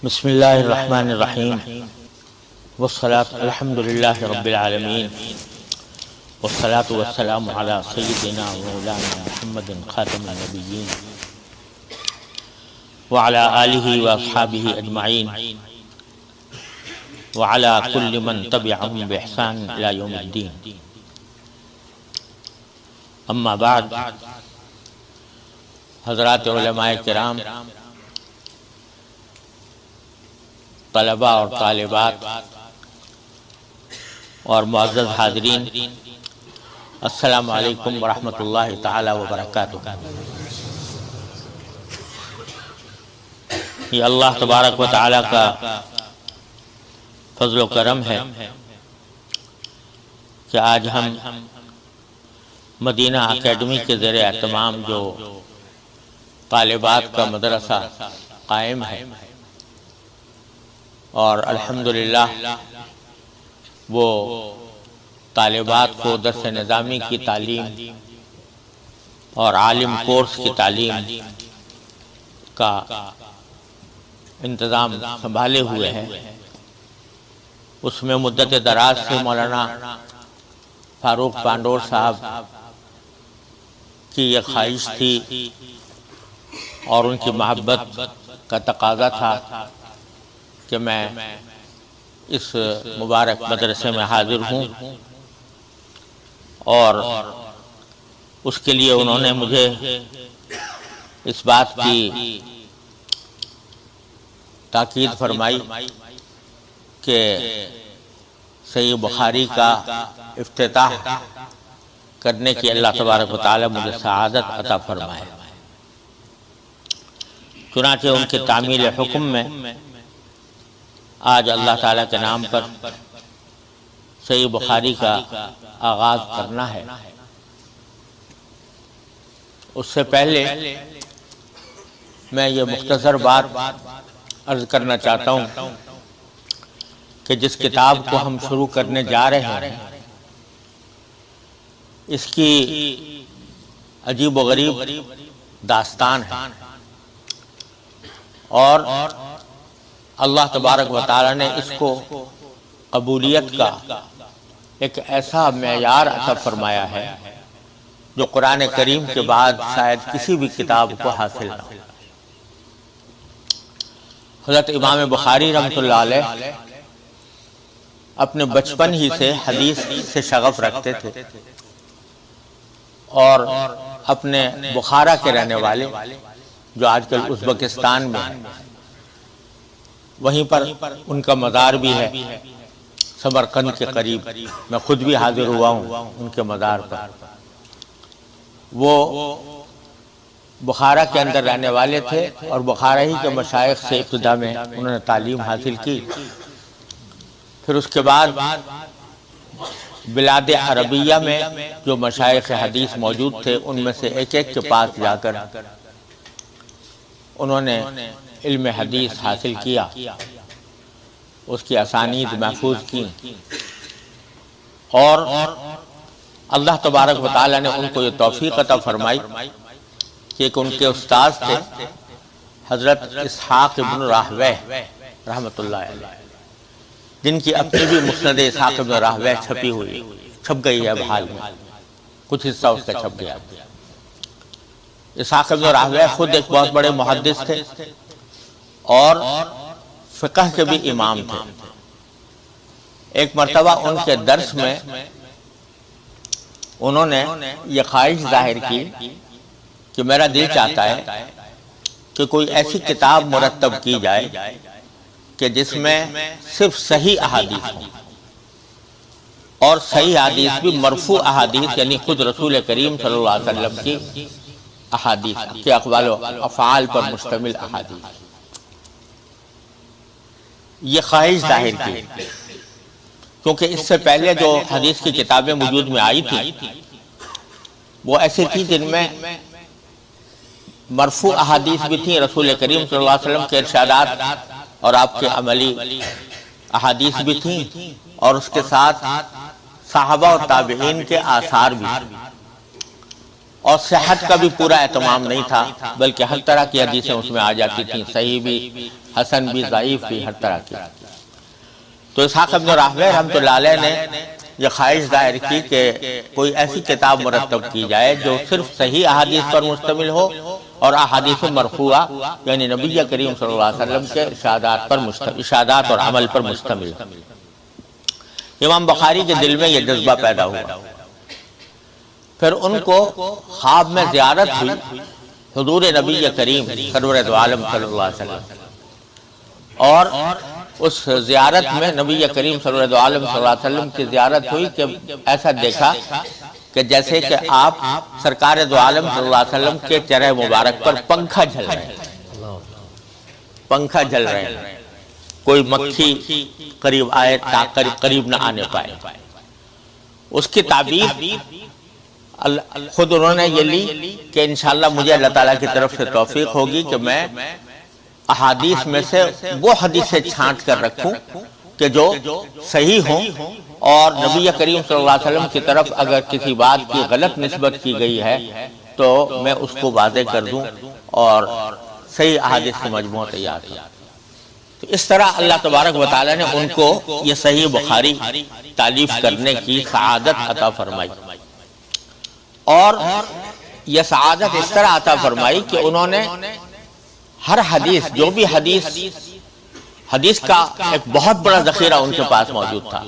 بسم اللہ الرحمن الرحیم والصلاة الحمد للہ رب العالمین والصلاة والسلام علی سیدنا مولانا محمد خاتم النبیین وعلی آلہ واصحابہ اجمعین وعلی کل من تبعہم بإحسان الی یوم الدین. اما بعد، حضرات علماء کرام، طلباء اور طالبات اور معزز حاضرین، السلام علیکم ورحمۃ اللہ تعالی وبرکاتہ. یہ اللہ تبارک و تعالی کا فضل و کرم ہے کہ آج ہم مدینہ اکیڈمی کے زیر اہتمام جو طالبات کا مدرسہ قائم ہے، اور الحمدللہ وہ طالبات کو درس نظامی کی تعلیم اور عالم کورس کی تعلیم کا انتظام سنبھالے ہوئے ہیں. اس میں مدت دراز سے مولانا فاروق پانڈور صاحب کی یہ خواہش تھی اور ان کی محبت کا تقاضا تھا کہ میں اس مبارک مدرسے میں حاضر ہوں، اور اس کے لیے انہوں نے مجھے اس بات کی تاکید فرمائی کہ صحیح بخاری کا افتتاح کرنے کی اللہ تبارک و تعالی مجھے سعادت عطا فرمائے. چنانچہ ان کے تعمیل حکم میں آج اللہ تعالیٰ کے نام پر صحیح بخاری کا آغاز کرنا ہے. اس سے پہلے میں یہ مختصر بات عرض کرنا چاہتا ہوں کہ جس کتاب کو ہم شروع کرنے جا رہے ہیں، اس کی عجیب و غریب داستان ہے، اور اللہ تبارک و تعالی نے اس کو قبولیت کا ایک ایسا معیار عطا فرمایا ہے جو قرآن کریم کے بعد شاید کسی بھی کتاب کو حاصل نہ ہو. حضرت امام بخاری رحمۃ اللہ علیہ اپنے بچپن ہی سے حدیث سے شغف رکھتے تھے، اور اپنے بخارا کے رہنے والے جو آج کل ازبکستان میں ہیں، وہیں پر ان کا مزار بھی ہے، سمرقند کے قریب. میں خود بھی حاضر ہوا ہوں ان کے مزار پر. وہ بخارا کے اندر رہنے والے تھے، اور بخارا ہی کے مشائخ سے ابتدا میں انہوں نے تعلیم حاصل کی. پھر اس کے بعد بلاد عربیہ میں جو مشائخ حدیث موجود تھے، ان میں سے ایک ایک کے پاس جا کر انہوں نے علم حدیث حاصل کیا، اس کی اسانید محفوظ کی، اور اللہ تبارک و تعالی نے ان کو یہ توفیق عطا فرمائی کہ ایک ان کے استاذ تھے حضرت اسحاق ابن راہویہ رحمۃ اللہ علیہ، جن کی اپنی بھی مسند اسحاق ابن راہویہ چھپ گئی ہے حال میں، کچھ حصہ اس کا چھپ گیا. اسحاق ابن راہویہ خود ایک بہت بڑے محدث تھے اور فقہ کے بھی امام تھے. ایک مرتبہ ان کے درس میں انہوں نے یہ خواہش ظاہر کی کہ میرا دل چاہتا ہے کہ کوئی ایسی کتاب مرتب کی جائے کہ جس میں صرف صحیح احادیث ہوں، اور صحیح احادیث بھی مرفوع احادیث، یعنی خود رسول کریم صلی اللہ علیہ وسلم کی احادیث کے اقوال و افعال پر مشتمل احادیث. یہ خواہش ظاہر کی کیونکہ اس سے پہلے جو حدیث کی کتابیں وجود میں آئی تھی وہ ایسی تھی جن میں مرفوع احادیث بھی تھیں، رسول کریم صلی اللہ علیہ وسلم کے ارشادات اور آپ کے عملی احادیث بھی تھیں، اور اس کے ساتھ صحابہ اور تابعین کے آثار بھی تھیں. اور صحت کا بھی پورا اہتمام نہیں تھا، بلکہ ہر طرح کی حدیثیں اس میں آ جاتی تھیں، صحیح بھی، حسن بھی، ضعیف بھی، ہر طرح کی۔ تو اسحاق بن راہویہ رحمۃ اللہ علیہ نے یہ خواہش ظاہر کی کہ کوئی ایسی کتاب مرتب کی جائے جو صرف صحیح احادیث پر مشتمل ہو اور احادیث مرفوعہ یعنی نبی کریم صلی اللہ علیہ وسلم کے ارشادات اور عمل پر مشتمل ہو۔ امام بخاری کے دل میں یہ جذبہ پیدا ہوا، پھر ان کو خواب میں زیارت ہوئی حضور نبی کریم سرور دو عالم صلی اللہ علیہ وسلم، اور اس زیارت میں نبی کریم سرور دو عالم صلی اللہ علیہ وسلم کی زیارت ہوئی کہ ایسا دیکھا کہ جیسے کہ آپ سرکار دو عالم صلی اللہ علیہ وسلم کے چہرہ مبارک پر پنکھا جھل رہے ہیں، پنکھا جھل رہے ہیں، کوئی مکھی قریب آئے قریب نہ آنے پائے۔ اس کی تعبیر خود انہوں نے یہ لی کہ انشاءاللہ مجھے اللہ تعالیٰ کی طرف سے توفیق ہوگی کہ میں احادیث میں سے وہ حدیثیں چھانٹ کر رکھوں کہ جو صحیح ہوں، اور نبی کریم صلی اللہ علیہ وسلم کی طرف اگر کسی بات کی غلط نسبت کی گئی ہے تو میں اس کو واضح کر دوں اور صحیح احادیث کا مجموعہ تیار کیا۔ تو اس طرح اللہ تبارک و تعالیٰ نے ان کو یہ صحیح بخاری تالیف کرنے کی سعادت عطا فرمائی، اور یہ سعادت اس طرح عطا فرمائی کہ انہوں نے ہر حدیث، جو بھی حدیث کا ایک بہت بڑا ذخیرہ ان کے پاس موجود تھا۔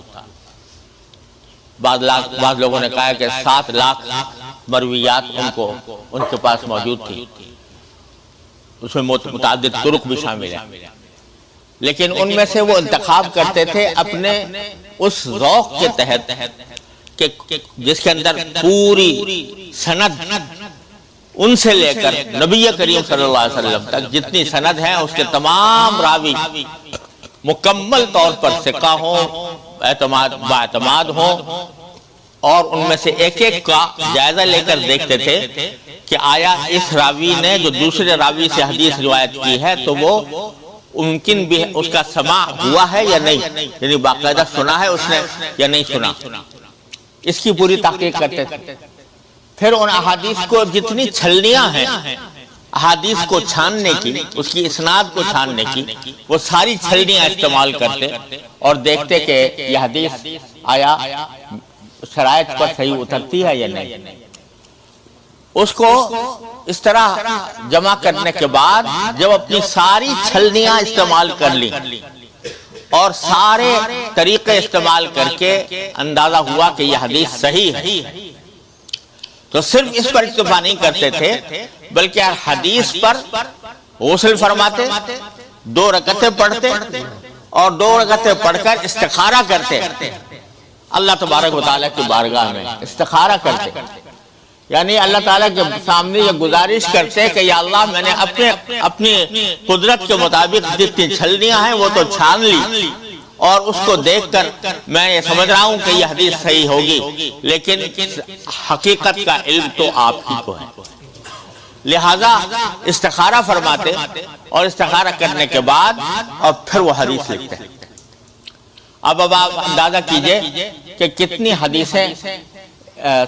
بعض لوگوں نے کہا کہ 7 لاکھ مرویات ان کے پاس موجود تھی، اس میں متعدد طرق بھی شامل ہیں، لیکن ان میں سے وہ انتخاب کرتے تھے اپنے اس ذوق کے تحت کہ جس کے اندر پوری سند ان سے لے کر نبی کریم صلی اللہ علیہ وسلم تک جتنی سند ہیں اس کے تمام راوی مکمل طور پر ثقہ ہوں، باعتماد ہوں، اور ان میں سے ایک ایک کا جائزہ لے کر دیکھتے تھے کہ آیا اس راوی نے جو دوسرے راوی سے حدیث روایت کی ہے تو وہ ممکن بھی اس کا سماع ہوا ہے یا نہیں، یعنی باقاعدہ سنا ہے اس نے یا نہیں سنا، اس کی پوری تحقیق کرتے تھے۔ پھر ان احادیث کو جتنی چھلنیاں ہیں احادیث کو چھاننے کی، اس کی اسناد کو چھاننے کی، وہ ساری چھلنیاں استعمال کرتے اور دیکھتے کہ یہ حدیث آیا شرائط پر صحیح اترتی ہے یا نہیں۔ اس کو اس طرح جمع کرنے کے بعد جب اپنی ساری چھلنیاں استعمال کر لی اور سارے طریقے استعمال کر کے اندازہ ہوا کہ یہ حدیث صحیح ہے، تو صرف اس پر اکتفا نہیں کرتے تھے بلکہ حدیث پر غسل فرماتے، 2 رکعتیں پڑھتے اور 2 رکعتیں پڑھ کر استخارہ کرتے، اللہ تبارک و تعالیٰ کی بارگاہ میں استخارہ کرتے، یعنی اللہ تعالیٰ کے سامنے یہ گزارش کرتے کہ یا اللہ میں نے اپنی قدرت کے مطابق جتنی چھلنیاں ہیں وہ تو چھان لی، اور اس کو دیکھ کر میں یہ سمجھ رہا ہوں کہ یہ حدیث صحیح ہوگی، لیکن حقیقت کا علم تو آپ ہی کو ہے، لہذا استخارہ فرماتے اور استخارہ کرنے کے بعد اور پھر وہ حدیث لکھتے ہیں۔ اب آپ اندازہ کیجئے کہ کتنی حدیثیں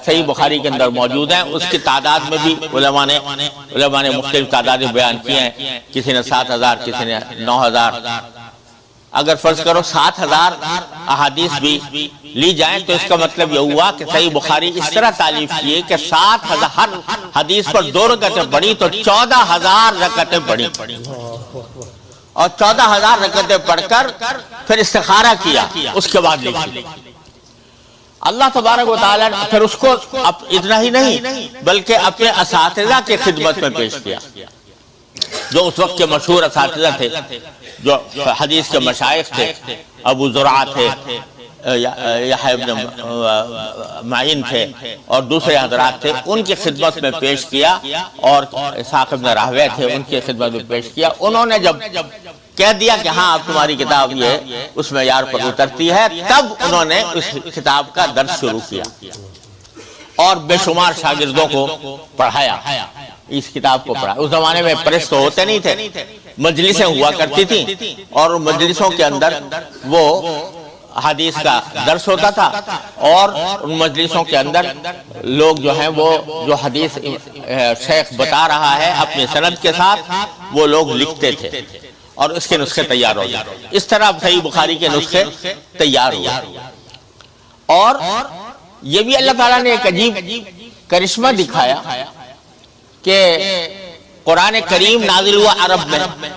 صحیح بخاری کے اندر موجود ہیں، اس کی تعداد میں بھی علماء نے مختلف تعدادیں بیان کی ہیں، کسی نے 7000، کسی نے 9000۔ اگر فرض کرو 7000 احادیث بھی لی جائیں تو اس کا مطلب یہ ہوا کہ صحیح بخاری اس طرح تالیف کیے کہ 7000 ہر حدیث پر 2 رکعتیں پڑھی تو 14000 رکعتیں پڑھی، اور 14000 رکعتیں پڑھ کر پھر استخارہ کیا، اس کے بعد لکھی۔ اللہ تبارک و تعالیٰ نے پھر اس کو اتنا ہی نہیں بلکہ اپنے اساتذہ کی خدمت میں پیش کیا، جو اس وقت کے مشہور اساتذہ تھے، جو حدیث کے مشائخ تھے، ابو زرعہ تھے، یحییٰ ابن معین تھے اور دوسرے حضرات تھے، ان کی خدمت میں پیش کیا، اور اسحاق بن راہویہ تھے، ان کی خدمت میں پیش کیا۔ انہوں نے جب کہہ دیا کہ ہاں اب تمہاری کتاب یہ اس معیار پر اترتی ہے، تب انہوں نے اس کتاب کا درس شروع کیا اور بے شمار شاگردوں کو پڑھایا، اس کتاب کو پڑھا۔ اس زمانے میں پریس تو ہوتے نہیں تھے، مجلسیں ہوا کرتی تھیں، اور مجلسوں کے اندر وہ حدیث کا درس ہوتا تھا، اور ان مجلسوں کے اندر لوگ جو ہیں وہ جو حدیث شیخ بتا رہا ہے اپنی سند کے ساتھ وہ لوگ لکھتے تھے اور اس کے نسخے تیار ہو گئے. اس طرح صحیح بخاری کے نسخے تیار ہوئے. اور یہ بھی اللہ تعالیٰ نے ایک عجیب کرشمہ دکھایا کہ قرآن کریم نازل ہوا عرب میں،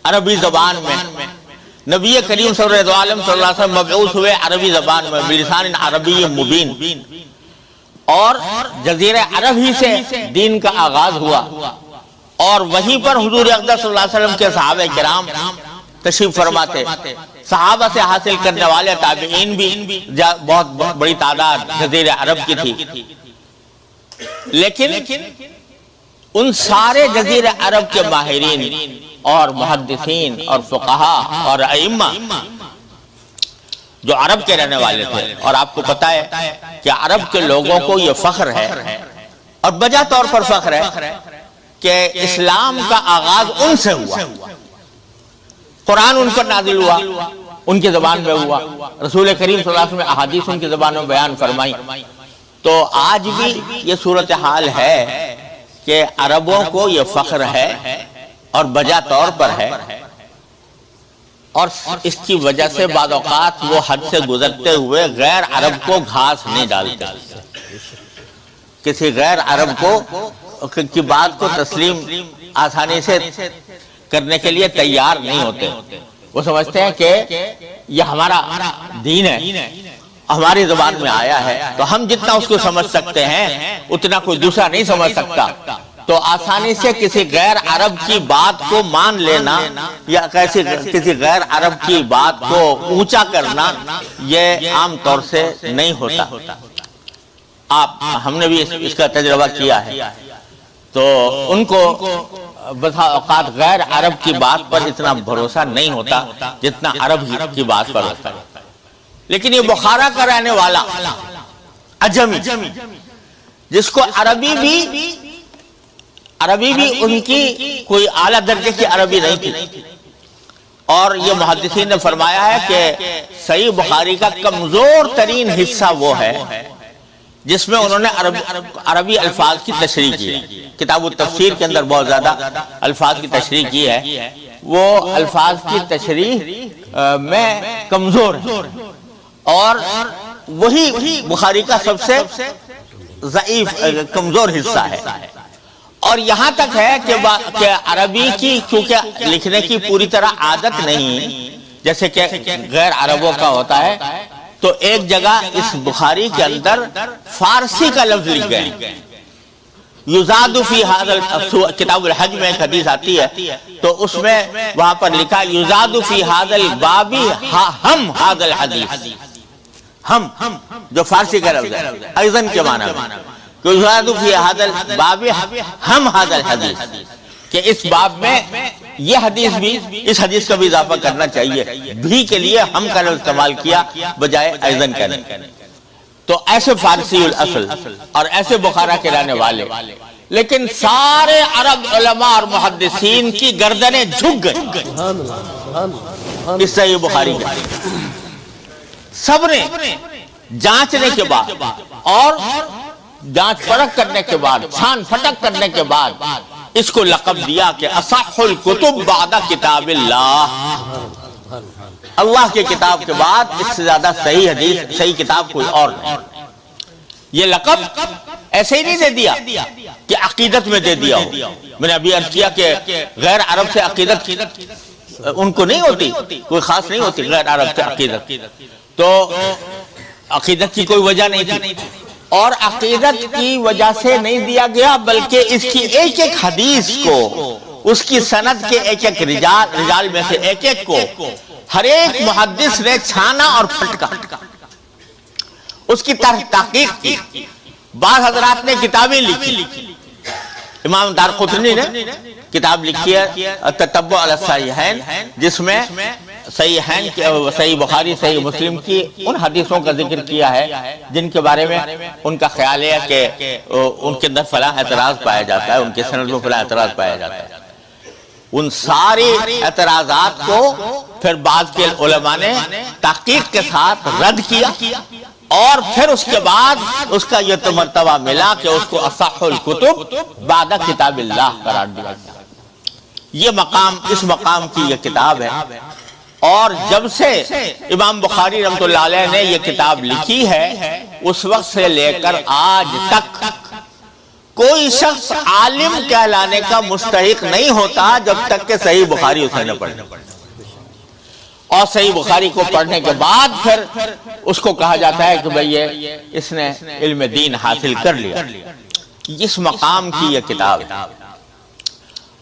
عربی زبان میں. نبی کریم صلی اللہ علیہ وسلم مبعوث ہوئے عربی زبان میں بلسان عربی مبین، اور جزیرہ عرب ہی سے دین کا آغاز ہوا. اور وہیں پر حضور اقدس صلی اللہ علیہ وسلم کے صحابہ کرام تشریف فرما تھے. صحابہ سے حاصل کرنے والے تابعین بھی بہت بڑی تعداد جزیرہ عرب کی تھی. لیکن ان سارے جزیرہ عرب کے ماہرین اور محدثین اور فقہا اور ائمہ جو عرب کے رہنے والے تھے، اور آپ کو پتہ ہے کہ عرب کے لوگوں کو یہ فخر ہے اور بجا طور پر فخر ہے کہ اسلام کا آغاز ان سے ہوا. قرآن ان پر نازل ہوا، ان کی زبان میں ہوا. رسول کریم صلی اللہ علیہ وسلم نے احادیث ان کی زبان میں بیان فرمائی. تو آج بھی یہ صورتحال ہے کہ عربوں کو یہ فخر ہے اور بجا طور پر ہے، اور اس کی وجہ سے بعض اوقات وہ حد سے گزرتے ہوئے غیر عرب کو گھاس نہیں ڈالتے. کسی غیر عرب کو کی بات کو تسلیم آسانی سے کرنے کے لیے تیار نہیں ہوتے. وہ سمجھتے ہیں کہ یہ ہمارا دین ہے، ہماری زبان میں آیا ہے، تو ہم جتنا اس کو سمجھ سکتے ہیں اتنا کوئی دوسرا نہیں سمجھ سکتا. تو آسانی سے کسی غیر عرب کی بات کو مان لینا یا کسی غیر عرب کی بات کو اونچا کرنا یہ عام طور سے نہیں ہوتا. ہم نے بھی اس کا تجربہ کیا ہے. تو ان کو بسا اوقات غیر عرب کی بات پر اتنا بھروسہ نہیں ہوتا جتنا عرب کی بات پر ہوتا ہے. لیکن یہ بخارا کا رہنے والا عجمی جس کو عربی بھی ان کی کوئی اعلیٰ درجے کی عربی نہیں تھی، اور یہ محدثین نے فرمایا ہے کہ صحیح بخاری کا کمزور ترین حصہ وہ ہے جس میں انہوں نے عربی الفاظ کی تشریح کی ہے. کتاب التفسیر کے اندر بہت زیادہ الفاظ کی تشریح کی ہے، وہ الفاظ کی تشریح میں کمزور ہے، اور وہی بخاری کا سب سے ضعیف کمزور حصہ ہے. اور یہاں تک ہے کہ عربی کی چونکہ لکھنے کی پوری طرح عادت نہیں جیسے کہ غیر عربوں کا ہوتا ہے، تو ایک جگہ اس بخاری کے اندر فارسی کا لفظ لکھ گئے. یزاد فی ھذا کتاب الحج میں ایک حدیث آتی ہے، تو اس میں وہاں پر لکھا یزاد فی ھذا الباب ہم ھذا الحدیث. ہم جو فارسی کا لفظ ہے ایضاً کے معنی میں یزاد فی ھذا الباب ہم ھذا الحدیث، کہ اس باب میں یہ حدیث بھی اس حدیث کا بھی اضافہ کرنا چاہیے. بھی کے لیے ہم کا لفظ استعمال کیا بجائے ایضاً کرنے. تو ایسے فارسی الاصل اور ایسے بخارا کے رہنے والے، لیکن سارے عرب علماء اور محدثین کی گردنیں جھک گئی اس صحیح بخاری کے. سب نے جانچنے کے بعد اور جانچ پرکھ کرنے کے بعد، چھان پھٹک کرنے کے بعد اس کو لقب دیا کہ اصح الکتب بعد کتاب اللہ. اللہ کی کتاب کے بعد اس سے زیادہ صحیح حدیث، صحیح کتاب کوئی اور نہیں. یہ لقب ایسے ہی نہیں دے دیا کہ عقیدت میں دے دیا ہو. میں نے ابھی عرض کیا کہ غیر عرب سے عقیدت ان کو نہیں ہوتی، کوئی خاص نہیں ہوتی غیر عرب سے عقیدت. تو عقیدت کی کوئی وجہ نہیں تھی، اور عقیدت کی وجہ سے نہیں دیا گیا بلکہ اس کی ایک ایک حدیث کو، اس کی سند کے ایک ایک رجال میں سے ایک ایک کو ہر ایک محدث نے چھانا اور پھٹکا، اس کی تحقیق کی. بعض حضرات نے کتابیں لکھی. امام دارقطنی نے کتاب لکھی ہے تتبع علی الصحیحین، جس میں صحیحین صحیح بخاری صحیح مسلم کی ان حدیثوں کا ذکر کیا ہے جن کے بارے میں ان کا خیال ہے کہ ان کے اندر فلاں اعتراض پایا جاتا ہے، ان کے سند میں فلاں اعتراض پایا جاتا ہے. ان سارے اعتراضات کو پھر بعض کے علماء نے تحقیق کے ساتھ رد کیا، اور پھر اس کے بعد اس کا یہ مرتبہ ملا کہ اس کو اصح الکتب بعد کتاب اللہ قرار دیا گیا۔ یہ مقام، اس مقام کی یہ کتاب ہے، اور جب سے امام بخاری رحمۃ اللہ علیہ نے یہ کتاب لکھی ہے اس وقت سے لے کر آج تک کوئی شخص عالم کہلانے کا مستحق نہیں ہوتا جب تک کہ صحیح بخاری اسے نہ پڑھے، اور صحیح بخاری کو پڑھنے کے بعد پھر اس کو کہا جاتا ہے کہ بھئی اس نے علم دین حاصل کر لیا۔ اس مقام کی یہ کتاب ہے،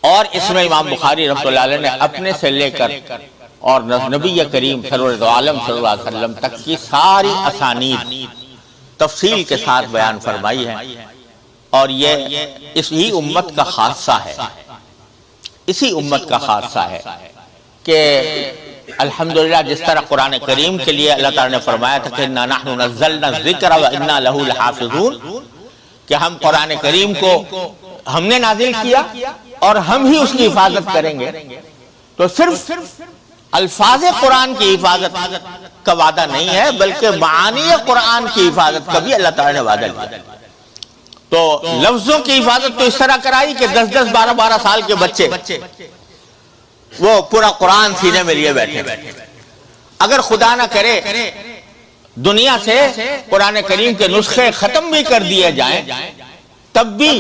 اور اس میں امام بخاری رحمۃ اللہ علیہ نے اپنے سے لے کر اور نبی کریم سرور عالم صلی اللہ علیہ وسلم تک کی ساری اسانید تفصیل کے ساتھ بیان فرمائی ہے، اور یہ اسی امت کا خاصہ ہے، اسی امت کا خاصہ ہے کہ الحمدللہ جس طرح قرآن کریم کے لیے اللہ تعالیٰ نے فرمایا تھا کہ اِنَّا نَحْنُ نَزَّلْنَا الذِّكْرَ وَإِنَّا لَهُ لَحَافِظُونَ، کہ ہم قرآن کریم کو ہم نے نازل کیا اور ہم ہی اس کی حفاظت کریں گے۔ تو صرف الفاظ قرآن کی حفاظت کا وعدہ نہیں ہے، بلکہ معانی قرآن کی حفاظت کا بھی اللہ تعالیٰ نے وعدہ لیا۔ تو لفظوں کی حفاظت تو اس طرح کرائی کہ 10-10 12-12 سال کے بچے وہ پورا قرآن سینے میں لیے بیٹھے، اگر خدا نہ کرے دنیا سے قرآن کریم کے نسخے ختم بھی کر دیے جائیں تب بھی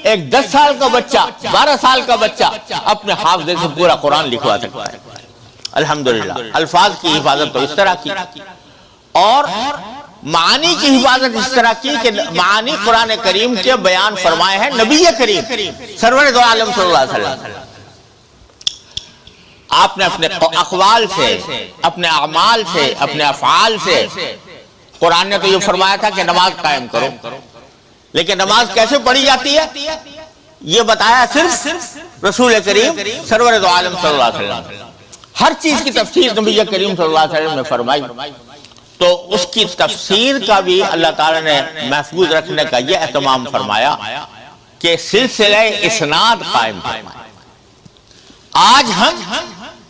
ایک 10 سال کا بچہ 12 سال کا بچہ اپنے حافظے سے پورا قرآن لکھوا سکتا ہے۔ الحمدللہ الفاظ کی حفاظت تو اس طرح کی، اور معانی کی حفاظت اس طرح کی کہ معانی قرآن کریم کے بیان فرمائے ہیں نبی کریم سرور دو عالم صلی اللہ علیہ وسلم۔ آپ نے اپنے اقوال سے، اپنے اعمال سے، اپنے افعال سے، قرآن نے تو یہ فرمایا تھا کہ نماز قائم کرو، لیکن نماز کیسے پڑھی جاتی ہے یہ بتایا صرف رسول کریم سرور دو عالم صلی اللہ علیہ وسلم۔ ہر چیز کی تفسیر نبی کریم صلی اللہ علیہ وسلم نے فرمائی، تو اس کی تفسیر کا بھی اللہ تعالیٰ نے محفوظ رکھنے کا یہ اہتمام فرمایا کہ سلسلہ اسناد قائم فرمایا۔ آج ہم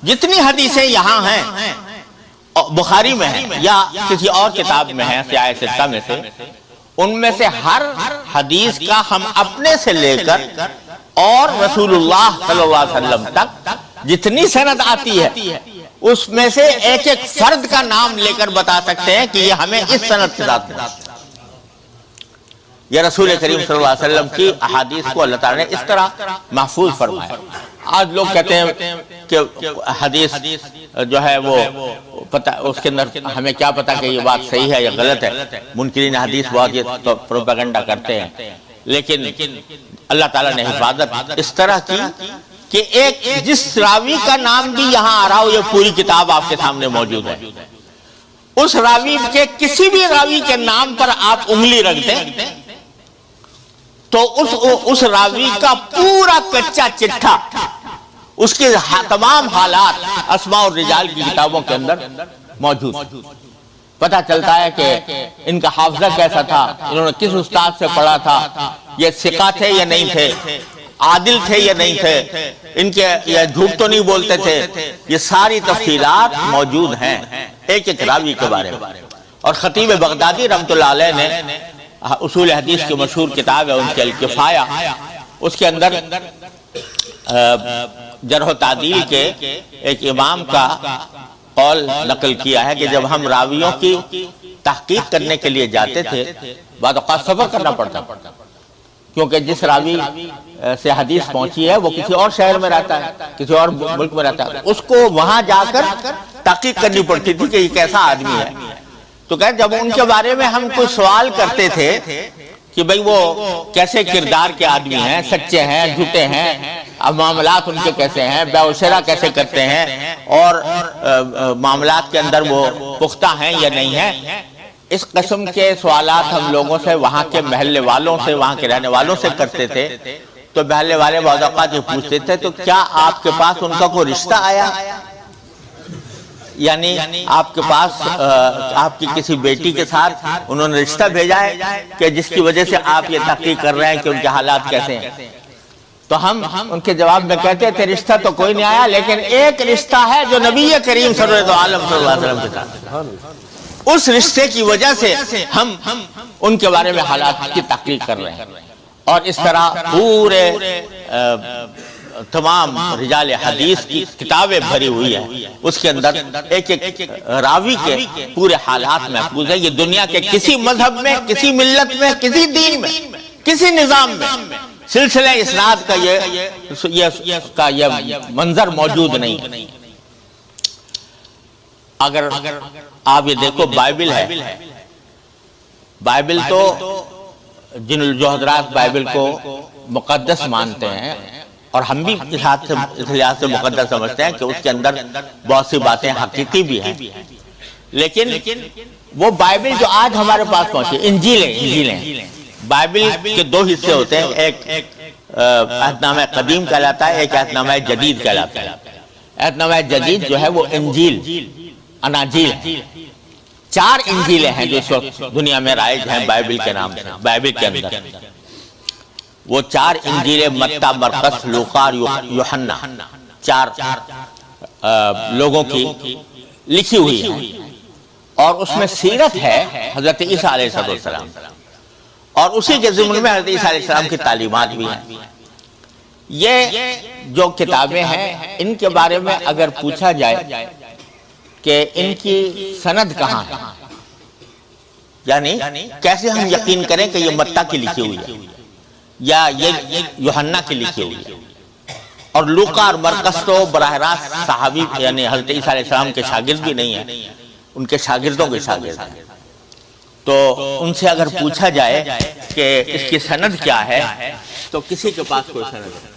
جتنی حدیثیں یہاں ہیں بخاری میں ہیں یا کسی اور کتاب میں ہیں سیاہ ستہ میں سے، ان میں سے ہر حدیث کا ہم اپنے سے لے کر اور رسول اللہ صلی اللہ علیہ وسلم تک جتنی سند آتی ہے اس میں سے ایک ایک فرد کا نام لے کر بتا سکتے ہیں کہ یہ ہمیں اس سند کے ساتھ ملا۔ یہ رسول کریم صلی اللہ علیہ وسلم کی احادیث کو اللہ تعالیٰ نے اس طرح محفوظ فرمایا۔ آج لوگ کہتے ہیں کہ حدیث جو ہے وہ پتہ اس کے اندر ہمیں کیا پتہ کہ یہ بات صحیح ہے یا غلط ہے، منکرین حدیث بہت یہ پروپیگنڈا کرتے ہیں، لیکن اللہ تعالیٰ نے حفاظت اس طرح کی کہ ایک جس راوی کا نام بھی یہاں آ رہا ہو، یہ پوری کتاب آپ کے سامنے موجود ہے، اس راوی کے کسی بھی راوی کے نام پر آپ انگلی رکھ دیں تو اس راوی کا پورا کچا چٹھا، اس کے تمام حالات اسماء الرجال کی کتابوں کے اندر موجود۔ پتہ چلتا ہے کہ ان کا حافظہ کیسا تھا، انہوں نے کس استاد سے پڑھا تھا، یہ ثقہ تھے یا نہیں تھے، عادل تھے یا نہیں تھے، ان کے یہ جھوٹ تو نہیں بولتے تھے، یہ ساری تفصیلات موجود ہیں ایک ایک راوی کے بارے میں۔ اور خطیب بغدادی رحمۃ اللہ علیہ نے اصول حدیث کی مشہور کتاب ہے ان کے الکفایہ، اس کے اندر جرح و تعدیل کے ایک امام کا قول نقل کیا ہے کہ جب ہم راویوں کی تحقیق کرنے کے لیے جاتے تھے بعض اوقات سفر کرنا پڑتا، کیونکہ جس راوی سے حدیث پہنچی ہے وہ کسی اور شہر میں رہتا ہے، کسی اور ملک میں رہتا ہے، اس کو وہاں جا کر تحقیق کرنی پڑتی تھی کہ یہ کیسا آدمی ہے۔ تو کہ جب ان کے بارے میں ہم کوئی سوال کرتے تھے کہ بھئی وہ کیسے کردار کے آدمی ہیں، سچے ہیں، جھوٹے ہیں، معاملات ان کے کیسے ہیں، بیع و شرا کیسے کرتے ہیں، اور معاملات کے اندر وہ پختہ ہیں یا نہیں ہیں، اس قسم کے سوالات ہم لوگوں سے، وہاں کے محلے والوں سے، وہاں کے رہنے والوں سے کرتے تھے، تو محلے والے بعض اوقات یہ پوچھتے تھے تو کیا آپ کے پاس ان کا کوئی رشتہ آیا، یعنی آپ کے پاس آپ کی کسی بیٹی کے ساتھ انہوں نے رشتہ بھیجا ہے کہ جس کی وجہ سے آپ یہ تحقیق کر رہے ہیں کہ ان کے حالات کیسے ہیں۔ تو ہم ان کے جواب میں کہتے تھے رشتہ تو کوئی نہیں آیا، لیکن ایک رشتہ ہے جو نبی کریم صلی اللہ علیہ وسلم کے ساتھ، اس رشتے کی وجہ سے ہم ان کے بارے میں حالات کی تحقیق کر رہے ہیں۔ اور اس طرح پورے تمام رجال حدیث کی کتابیں بھری ہوئی ہیں، اس کے اندر ایک ایک راوی کے پورے حالات محفوظ ہیں۔ یہ دنیا کے کسی مذہب میں، کسی ملت میں، کسی دین میں، کسی نظام میں سلسلہ اسناد کا یہ منظر موجود نہیں ہے۔ اگر آپ یہ دیکھو بائبل ہے، بائبل تو جو حضرات بائبل کو مقدس مانتے ہیں، اور ہم بھی اس لحاظ سے مقدس سمجھتے ہیں کہ اس کے اندر بہت سی باتیں حقیقی بھی ہیں، لیکن وہ بائبل جو آج ہمارے پاس پہنچی، انجیلیں بائبل کے دو حصے ہوتے ہیں، ایک عہد نامہ قدیم کہلاتا ہے، ایک عہد نامہ جدید کہلاتا ہے۔ عہد نامہ جدید جو ہے وہ انجیل، اناجیل ہے۔ 4 انجیلیں ہیں جو اس وقت دنیا میں رائج ہیں بائبل کے نام سے، بائبل کے اندر وہ 4 انجیلیں متی، مرقس، لوقا اور یوحنا، 4 لوگوں کی لکھی ہوئی ہیں، اور اس میں سیرت ہے حضرت عیسیٰ علیہ السلام، اور اسی کے ضمن میں حضرت عیسیٰ علیہ السلام کی تعلیمات بھی ہیں۔ یہ جو کتابیں ہیں ان کے بارے میں اگر پوچھا جائے کہ ان کی سند کہاں ہے، یعنی کیسے ہم یقین کریں کہ یہ متی کی لکھی ہوئی ہے یا یہ یوحنا کی لکھی ہوئی ہے، اور لوقا اور مرقس تو براہ راست صحابی یعنی حضرت عیسیٰ علیہ السلام کے شاگرد بھی نہیں ہیں، ان کے شاگردوں کے شاگرد ہیں، تو ان سے اگر پوچھا جائے کہ اس کی سند کیا ہے تو کسی کے پاس کوئی سند نہیں۔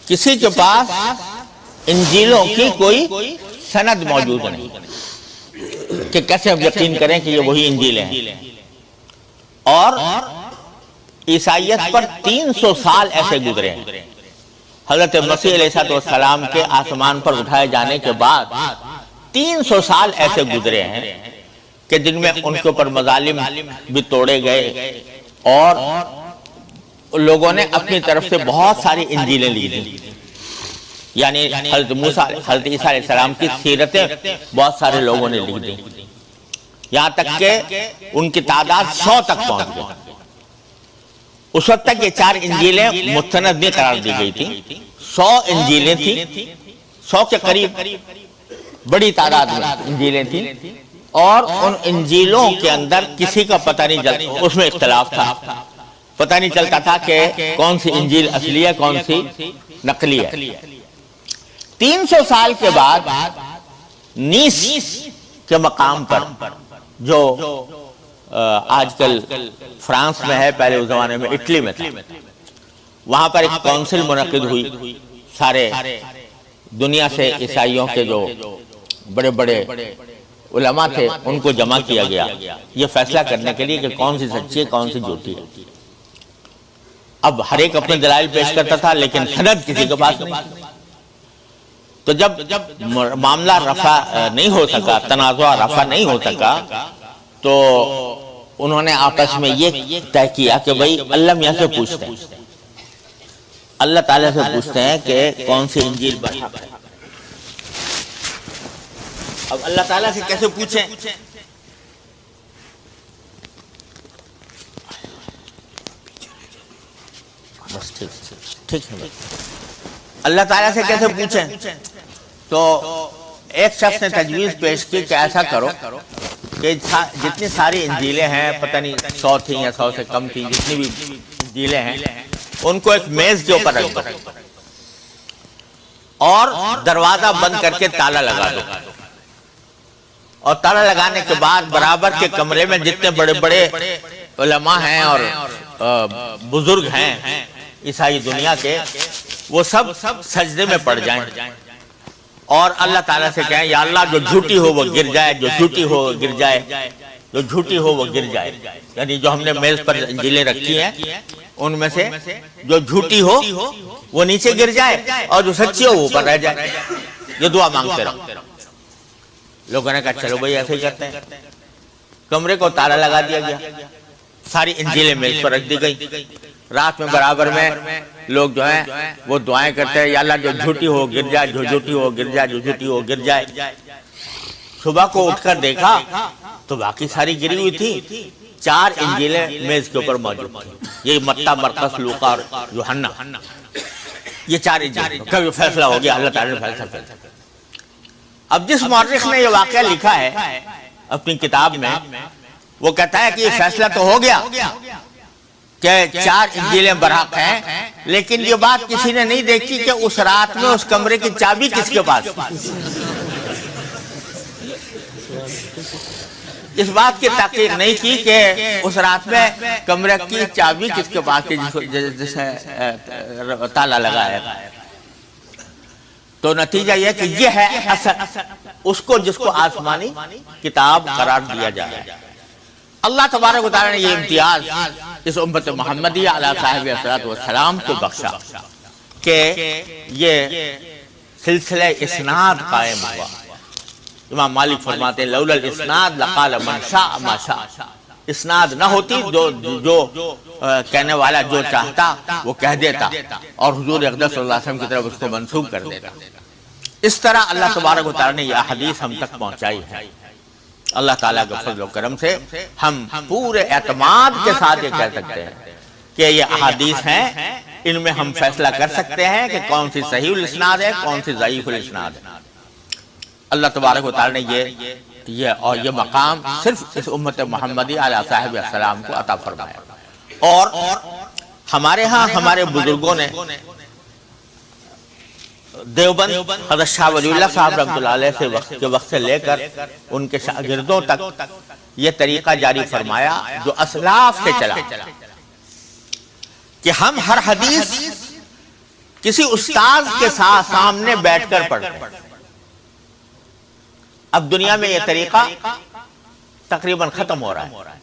کسی کے پاس انجیلوں کی کوئی سند موجود نہیں کہ کیسے ہم یقین کریں کہ یہ وہی انجیلیں ہیں۔ اور عیسائیت پر 300 سال ایسے گزرے ہیں، حضرت مسیح علیہ السلام کے آسمان پر اٹھائے جانے کے بعد 300 سال ایسے گزرے ہیں کہ جن میں ان کے اوپر مظالم بھی توڑے گئے، اور لوگوں نے اپنی طرف سے بہت ساری انجیلیں لکھ دیں، یعنی حضرت موسیٰ حضرت عیسیٰ علیہ السلام کی سیرتیں بہت سارے لوگوں نے لکھ دیں، یہاں تک کہ ان کی تعداد 100 تک پہنچ گئی۔ اس وقت تک یہ 4 انجیلیں مستند نہیں قرار دی گئی تھی، 100 انجیلیں تھیں، 100 کے قریب بڑی تعداد میں انجیلیں تھیں، اور ان انجیلوں کے اندر کسی کا پتہ نہیں چلتا، اس میں اختلاف تھا، پتہ نہیں چلتا تھا کہ کون سی انجیل اصلی ہے کون سی نقلی ہے۔ 300 سال کے بعد نیس کے مقام پر جو آج کل فرانس میں ہے، پہلے اس زمانے میں اٹلی میں تھا، وہاں پر ایک کونسل منعقد ہوئی، سارے دنیا سے عیسائیوں کے جو بڑے بڑے علماء تھے ان کو جمع کیا گیا یہ فیصلہ کرنے کے لیے کہ کون سی سچی ہے کون سی جھوٹی ہے۔ اب ہر ایک اپنے دلائل پیش کرتا تھا، لیکن سند کسی کے پاس نہیں۔ تو جب معاملہ رفع نہیں ہو سکا، تنازع رفع نہیں ہو سکا، تو انہوں نے آپس میں یہ طے کیا کہ بھئی اللہ میاں سے پوچھتے ہیں، اللہ تعالیٰ سے پوچھتے ہیں کہ کون سی انجیل برحق ہے۔ اب اللہ تعالیٰ سے کیسے پوچھیں؟ بس ٹھیک ہے، اللہ تعالیٰ سے کیسے پوچھیں؟ تو ایک شخص نے تجویز پیش کی کہ ایسا کرو کہ جتنی ساری انجیلیں ہیں، پتہ نہیں 100 تھیں یا 100 سے کم تھیں، جتنی بھی انجیلیں ہیں ان کو ایک میز کے اوپر رکھ دو اور دروازہ بند کر کے تالا لگا دو، اور تالا لگانے کے بعد برابر کے کمرے میں جتنے بڑے بڑے علماء ہیں اور بزرگ ہیں عیسائی دنیا کے، وہ سب سجدے میں پڑ جائیں اور اللہ تعالیٰ سے کہیں یا اللہ جو جھوٹی ہو وہ گر جائے، جو جھوٹی ہو وہ گر جائے، جو جھوٹی ہو وہ گر جائے، یعنی جو ہم نے میز پر انجیلیں رکھی ہیں ان میں سے جو جھوٹی ہو وہ نیچے گر جائے اور جو سچی ہو وہ اوپر رہ جائے. یہ دعا مانگتے رہو. لوگوں نے کہا چلو بھائی ایسے ہی کرتے ہیں. کمرے کو تالا لگا دیا گیا, ساری انجیلیں میز پر رکھ دی گئی. رات میں برابر میں لوگ جو ہیں وہ دعائیں کرتے ہیں, یا اللہ جو جھوٹی ہو گر جائے, جو جھوٹی ہو گر جائے, جو جھوٹی ہو گر جائے. صبح کو اٹھ کر دیکھا تو باقی ساری گری ہوئی تھی, 4 انجیلیں میز کے اوپر موجود تھیں. یہ متی, مرقس, لوقا اور یوحنا, یہ 4 انجیلیں. کبھی فیصلہ ہو گیا, اللہ تعالیٰ نے فیصلہ کیا. اب جس مورخ نے یہ واقعہ لکھا ہے اپنی کتاب میں, وہ کہتا ہے کہ یہ فیصلہ تو ہو گیا کہ 4 انجیلیں برحق ہیں, لیکن یہ بات کسی نے نہیں دیکھی کہ اس رات میں اس کمرے کی چابی کس کے پاس. اس بات کی تحقیق نہیں کی کہ اس رات میں کمرے کی چابی کس کے پاس تھی جسے تالا لگا ہے. تو نتیجہ یہ کہ یہ ہے اصل اس کو جس کو آسمانی کتاب قرار دیا جائے. اللہ تبارک و تعالیٰ نے یہ امتیاز اس امت محمدیہ علیہ صاحب الصلاۃ والسلام کو بخشا کہ یہ سلسلہ اسناد قائم ہوا. امام مالک فرماتے ہیں لولا الاسناد لقال من شاء ما شاء. اسناد نہ ہوتی جو کہنے والا جو چاہتا وہ کہہ دیتا اور حضور اقدس صلی اللہ علیہ وسلم کی طرف اس کو منسوب کر دیتا. اس طرح اللہ تبارک و تعالیٰ نے یہ حدیث ہم تک پہنچائی ہے. اللہ تعالیٰ کے فضل و کرم سے ہم پورے اعتماد کے ساتھ یہ کہہ سکتے ہیں کہ یہ احادیث ہیں, ان میں ہم فیصلہ کر سکتے ہیں کہ کون سی صحیح الاسناد ہے, کون سی ضعیف الاسناد ہے. اللہ تبارک و تعالیٰ نے یہ مقام صرف اس امت محمدی علیہ صاحب السلام کو عطا فرمایا. اور ہمارے ہاں ہمارے بزرگوں نے دیوبند حضرت شاہ ولی اللہ صاحب رحمۃ اللہ علیہ کے وقت سے لے کر ان کے شاگردوں تک یہ طریقہ جاری فرمایا جو اسلاف سے چلا کہ ہم ہر حدیث کسی استاد کے ساتھ سامنے بیٹھ کر پڑھتے ہیں. اب دنیا میں یہ طریقہ تقریباً ختم ہو رہا ہے.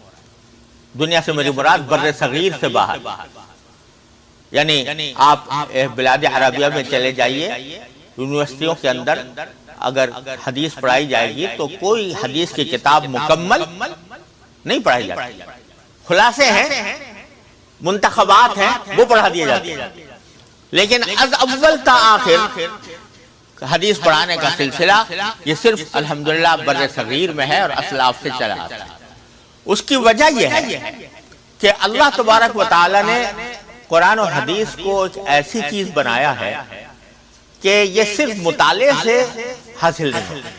دنیا سے میری مراد بر صغیر سے باہر, یعنی آپ بلاد عربیہ میں چلے جائیے, یونیورسٹیوں کے اندر اگر حدیث پڑھائی جائے گی تو کوئی حدیث کی کتاب مکمل نہیں پڑھائی جاتی. خلاصے ہیں, منتخبات ہیں, وہ پڑھا دیے جاتے ہیں, لیکن از اول تا آخر حدیث پڑھانے کا سلسلہ یہ صرف الحمدللہ بر صغیر میں ہے اور اسلاف سے چلا آتا ہے. اس کی وجہ یہ ہے کہ اللہ تبارک و تعالی نے قرآن و حدیث کو ایک ایسی چیز بنایا ہے کہ یہ صرف مطالعے سے حاصل نہیں ہوتا.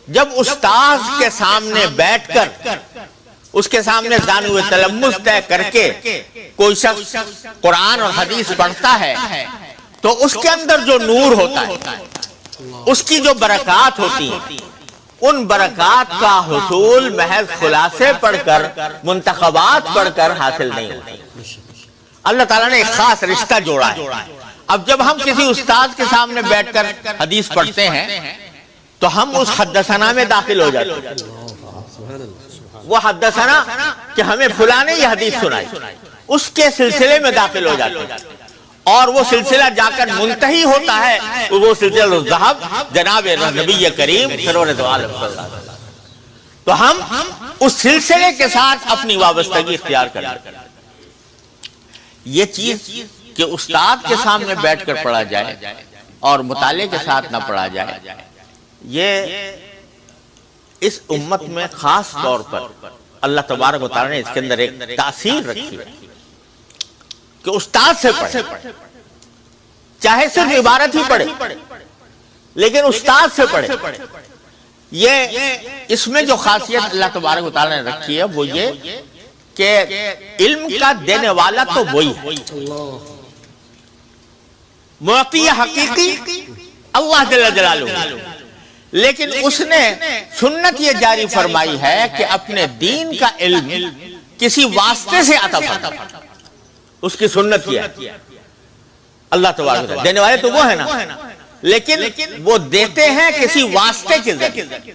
جب استاذ کے سامنے بیٹھ کر اس کے سامنے دانو تلمس طے کر کے کوئی شخص قرآن اور حدیث پڑھتا ہے تو اس کے اندر جو نور ہوتا ہے, اس کی جو برکات ہوتی ہیں, ان برکات کا حصول محض خلاصے پڑھ کر, منتخبات پڑھ کر حاصل نہیں ہوتی. اللہ تعالیٰ نے ایک خاص رشتہ جوڑا ہے. اب جب ہم کسی استاد کے سامنے بیٹھ کر حدیث پڑھتے ہیں تو ہم اس حدثنا میں داخل ہو جاتے ہیں. وہ حدثنا کہ ہمیں فلاں نے یہ حدیث سنائی, اس کے سلسلے میں داخل ہو جاتے ہیں, اور وہ سلسلہ جا کر منتہی ہوتا ہے وہ سلسلہ ذہب جناب نبی کریم سرور دو عالم صلی اللہ علیہ وسلم. تو ہم اس سلسلے کے ساتھ اپنی وابستگی اختیار کریں. یہ چیز کہ استاد کے سامنے بیٹھ کر پڑھا جائے اور مطالعے کے ساتھ نہ پڑھا جائے, یہ اس امت میں خاص طور پر اللہ تبارک و تعالیٰ نے اس کے اندر ایک تاثیر رکھی ہے کہ استاد سے پڑھے, چاہے صرف عبارت ہی پڑھے لیکن استاد سے پڑھے. یہ اس میں جو خاصیت اللہ تبارک و تعالیٰ نے رکھی ہے وہ یہ کہ علم کا دینے والا تو وہی ہے, معطی حقیقی اللہ جل جلالہ, لیکن اس نے سنت یہ جاری فرمائی ہے کہ اپنے دین کا علم کسی واسطے سے عطا فرمائے. اس کی سنت کیا ہے اللہ تبارک و تعالیٰ, دینے والے تو وہ ہے نا, لیکن وہ دیتے ہیں کسی واسطے کے ذریعے,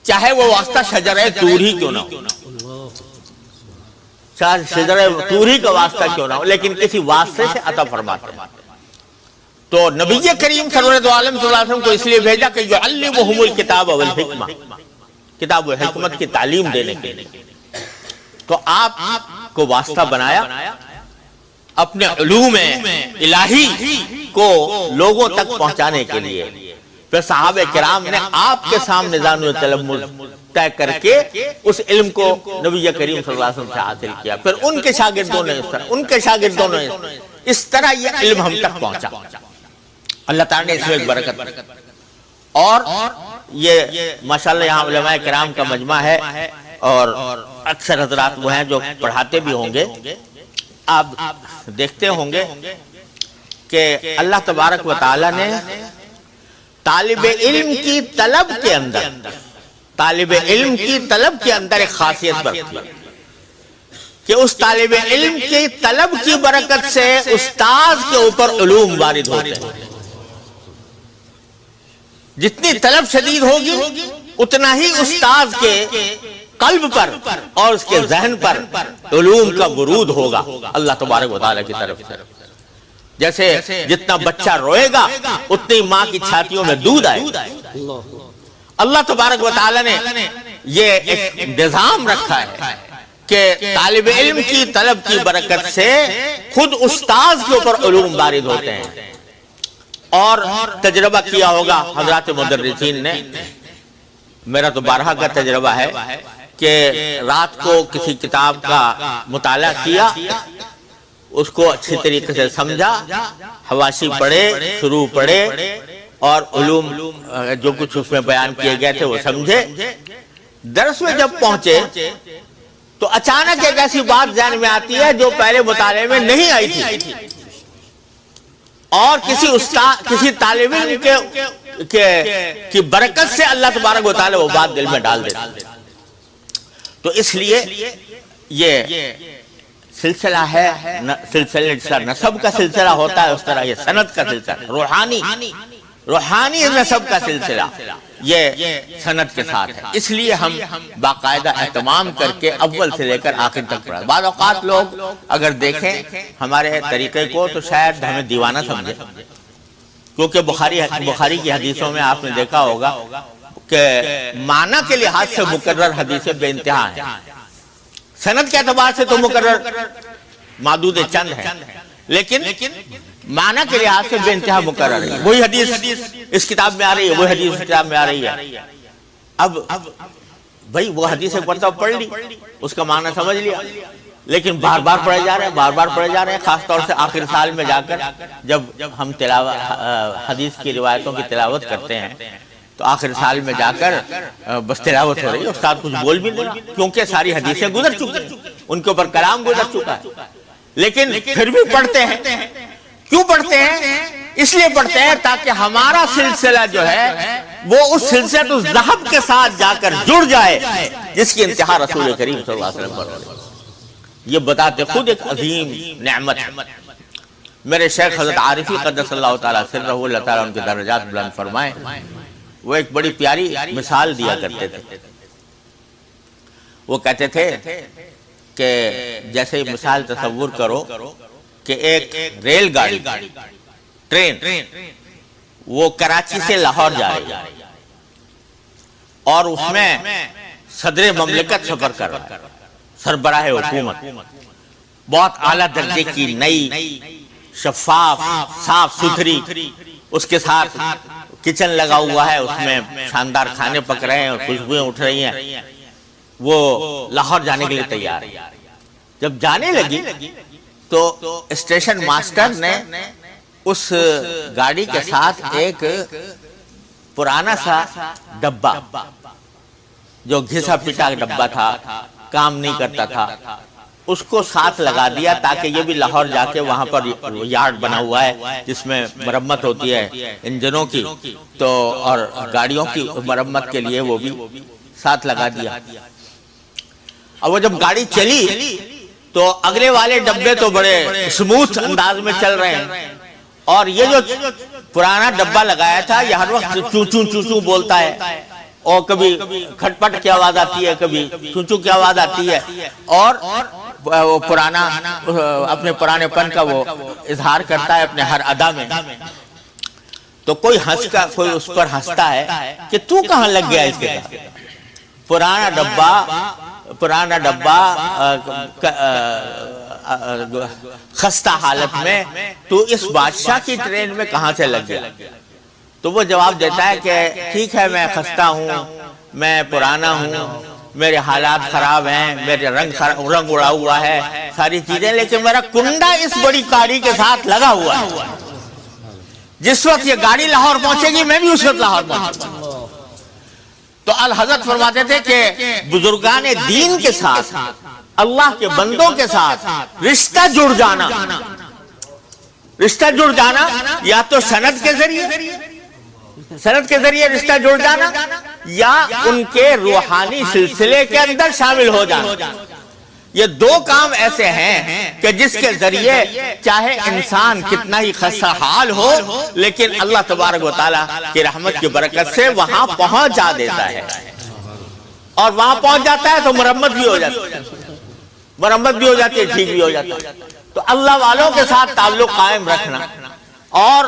چاہے وہ واسطہ شجرہ طور ہی کیوں نہ ہو. چاہے شجر طوری کا واسطہ کیوں نہ ہو، لیکن کسی واسطے سے عطا فرماتے ہیں۔ تو نبی کریم سرورت عالم صلی اللہ علیہ وسلم کو اس لیے بھیجا کہ یعلمہم الکتاب والحکمہ، کتاب و حکمت کی تعلیم دینے کے لیے۔ تو آپ کو واسطہ بنایا اپنے علوم الہی کو لوگوں تک پہنچانے کے لیے۔ پھر صحابہ کرام نے آپ کے سامنے نظام تلمذ طے کر کے اس علم کو نبی کریم صلی اللہ علیہ وسلم سے حاصل کیا۔ پھر ان کے شاگردوں نے اس طرح یہ علم ہم تک پہنچا۔ اللہ تعالیٰ نے اس میں ایک برکت، اور یہ ماشاءاللہ یہاں علماء کرام کا مجمع ہے، اور اکثر حضرات وہ ہیں جو پڑھاتے بھی ہوں گے۔ آپ دیکھتے ہوں گے کہ اللہ تبارک و تعالیٰ نے طالب علم کی طلب کے اندر ایک خاصیت برتی کہ اس طالب علم کی طلب کی برکت سے استاذ کے اوپر علوم وارد ہوتے ہیں۔ جتنی طلب شدید ہوگی اتنا ہی استاذ کے قلب پر اور اس کے ذہن پر علوم کا ورود ہوگا اللہ تبارک و تعالیٰ کی طرف سے۔ جیسے جتنا بچہ روئے گا اتنی ماں کی چھاتیوں میں دودھ آئے گا۔ اللہ تبارک و تعالیٰ نے یہ ایک نظام رکھا ہے کہ طالب علم کی طلب کی برکت سے خود استاذ کے اوپر علوم وارد ہوتے ہیں۔ اور تجربہ کیا ہوگا حضرات مدرسین نے، میرا تو بارہا کا تجربہ ہے کہ رات کو کسی کتاب کا مطالعہ کیا، اس کو اچھی طریقے سے سمجھا، حواشی پڑھے، شروع پڑھے، اور علوم جو کچھ اس میں بیان کیے گئے تھے وہ سمجھے۔ درس میں جب پہنچے تو اچانک ایک ایسی بات ذہن میں آتی ہے جو پہلے مطالعے میں نہیں آئی تھی، اور کسی طالب علم کی برکت سے اللہ تبارک و تعالی وہ بات دل میں ڈال دیتا۔ تو اس لیے یہ سلسلہ ہے، سلسلہ نسب کا سلسلہ ہوتا ہے، اس طرح یہ سند کا سلسلہ، روحانی نسب کا سلسلہ یہ سند کے ساتھ ہے۔ اس لیے ہم باقاعدہ اہتمام کر کے اول سے لے کر آخر تک پڑھا۔ بعض اوقات لوگ اگر دیکھیں ہمارے طریقے کو تو شاید ہمیں دیوانہ سمجھے، کیونکہ بخاری کی حدیثوں میں آپ نے دیکھا ہوگا کہ معنی کے لحاظ سے مقرر حدیثیں بے انتہا ہیں، سند کے اعتبار سے تو مقرر معدود چند ہیں، لیکن معنی کے لحاظ سے بے انتہا مقرر ہے۔ وہی حدیث اس کتاب میں آ رہی ہے، وہی حدیث اس کتاب میں آ رہی ہے۔ اب بھائی وہ حدیث ایک مرتبہ پڑھ لی، اس کا معنی سمجھ لیا، لیکن بار بار پڑھے جا رہے ہیں، خاص طور سے آخر سال میں جا کر جب ہم حدیث کی روایتوں کی تلاوت کرتے ہیں تو آخر سال میں جا کر بس تلاوت ہو رہی ہے، استاد کچھ بول بھی نہیں، کیونکہ ساری حدیثیں گزر چکی ہیں، ان کے اوپر کلام گزر چکا ہے، لیکن پھر بھی پڑھتے ہیں۔ کیوں پڑھتے ہیں؟ اس لیے پڑھتے ہیں تاکہ ہمارا سلسلہ جو ہے وہ اس سلسلہ تو ذہب کے ساتھ جا کر جڑ جائے جس کی انتہا رسول کریم صلی اللہ علیہ وسلم پر۔ یہ بتاتے خود ایک عظیم نعمت ہے۔ میرے شیخ حضرت عارفی قدس اللہ تعالیٰ سرہ، اللہ تعالیٰ ان کے درجات بلند فرمائے، وہ ایک بڑی پیاری مثال دیا کرتے تھے۔ وہ کہتے تھے کہ جیسے مثال تصور کرو کہ ایک ریل گاڑی، ٹرین، وہ کراچی سے لاہور جا رہی ہے اور اس میں صدر مملکت سفر کر رہا ہے، سربراہ حکومت، بہت اعلیٰ درجے کی نئی شفاف صاف ستھری، اس کے ساتھ کچن لگا ہوا ہے، اس میں شاندار کھانے پک رہے ہیں اور خوشبوئیں اٹھ رہی ہیں، وہ لاہور جانے کے لیے تیار ہے۔ جب جانے لگی تو اسٹیشن ماسٹر نے اس گاڑی کے ساتھ ایک پرانا سا ڈبہ، جو گھسا پٹا ڈبہ تھا، کام نہیں کرتا تھا، اس کو ساتھ لگا دیا تاکہ یہ بھی لاہور جا کے وہاں پر یارڈ بنا ہوا ہے جس میں مرمت ہوتی ہے انجنوں کی، تو اور گاڑیوں کی مرمت کے لیے وہ بھی ساتھ لگا دیا۔ اب وہ جب گاڑی چلی تو اگلے والے ڈبے تو بڑے سموتھ انداز میں چل رہے ہیں، اور یہ جو پرانا ڈبہ لگایا تھا یہ ہر وقت چوں چوں چوں چوں بولتا ہے، اور کبھی کھٹ پٹ کی آواز آتی ہے، کبھی چوں چوں کی آواز آتی ہے، اور وہ پرانا اپنے پرانے پن کا وہ اظہار کرتا ہے اپنے ہر ادا میں، تو کوئی اس پر ہنستا ہے کہ تو کہاں لگ گیا اس کے ساتھ، پرانا ڈبہ خستہ حالت میں تو اس بادشاہ کی ٹرین میں کہاں سے لگ گیا؟ تو وہ جواب دیتا ہے کہ ٹھیک ہے میں خستہ ہوں، میں پرانا ہوں، میرے حالات خراب ہیں، میرے رنگ اڑا ہوا ہے، ساری چیزیں، لیکن میرا کنڈا اس بڑی گاڑی کے ساتھ لگا ہوا ہے، جس وقت یہ گاڑی لاہور پہنچے گی میں بھی اس وقت لاہور پہنچوں گا۔ تو الحضرت فرماتے تھے کہ بزرگان دین کے ساتھ، اللہ کے بندوں کے ساتھ رشتہ جڑ جانا یا تو سند کے ذریعے رشتہ جڑ جانا، یا ان کے روحانی سلسلے کے اندر شامل ہو جانا، یہ دو کام ایسے ہیں کہ جس کے ذریعے چاہے انسان کتنا ہی خستہ حال ہو لیکن اللہ تبارک و تعالیٰ کی رحمت کی برکت سے وہاں پہنچ جا دیتا ہے، اور وہاں پہنچ جاتا ہے تو مرمت بھی ہو جاتی ہے، ٹھیک بھی ہو جاتا ہے۔ تو اللہ والوں کے ساتھ تعلق قائم رکھنا اور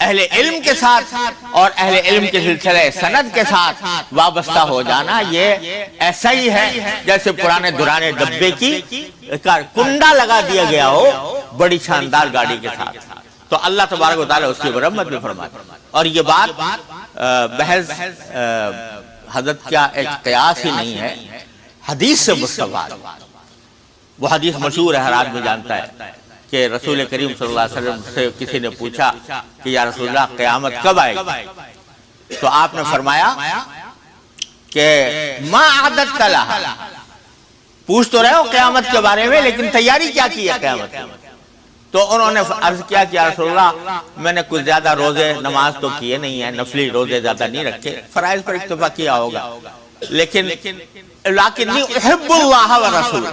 اہل علم کے ساتھ اور اہل علم کے سلسلہ سند کے ساتھ وابستہ ہو جانا، یہ ایسا ہی ہے جیسے پرانے درانے ڈبے کی کنڈا لگا دیا گیا ہو بڑی شاندار گاڑی کے ساتھ۔ تو اللہ تبارک و تعالیٰ اس کی مرمت بھی فرماتا ہے، اور یہ بات محض حضرت کیا ایک قیاس ہی نہیں ہے، حدیث سے مستفاد۔ وہ حدیث مشہور ہے، ہر آدمی جانتا ہے کہ رسول کریم صلی اللہ علیہ وسلم سے کسی نے پوچھا کہ یا رسول اللہ قیامت کب آئے گی؟ تو آپ نے فرمایا کہ ما اعددت لها، پوچھ تو رہے ہو قیامت کے بارے میں لیکن تیاری کیا کی ہے قیامت کی؟ تو انہوں نے عرض کیا کہ یا رسول اللہ میں نے کچھ زیادہ روزے نماز تو کیے نہیں ہیں، نفلی روزے زیادہ نہیں رکھے، فرائض پر اکتفا کیا ہوگا، لیکن احب اللہ و رسول،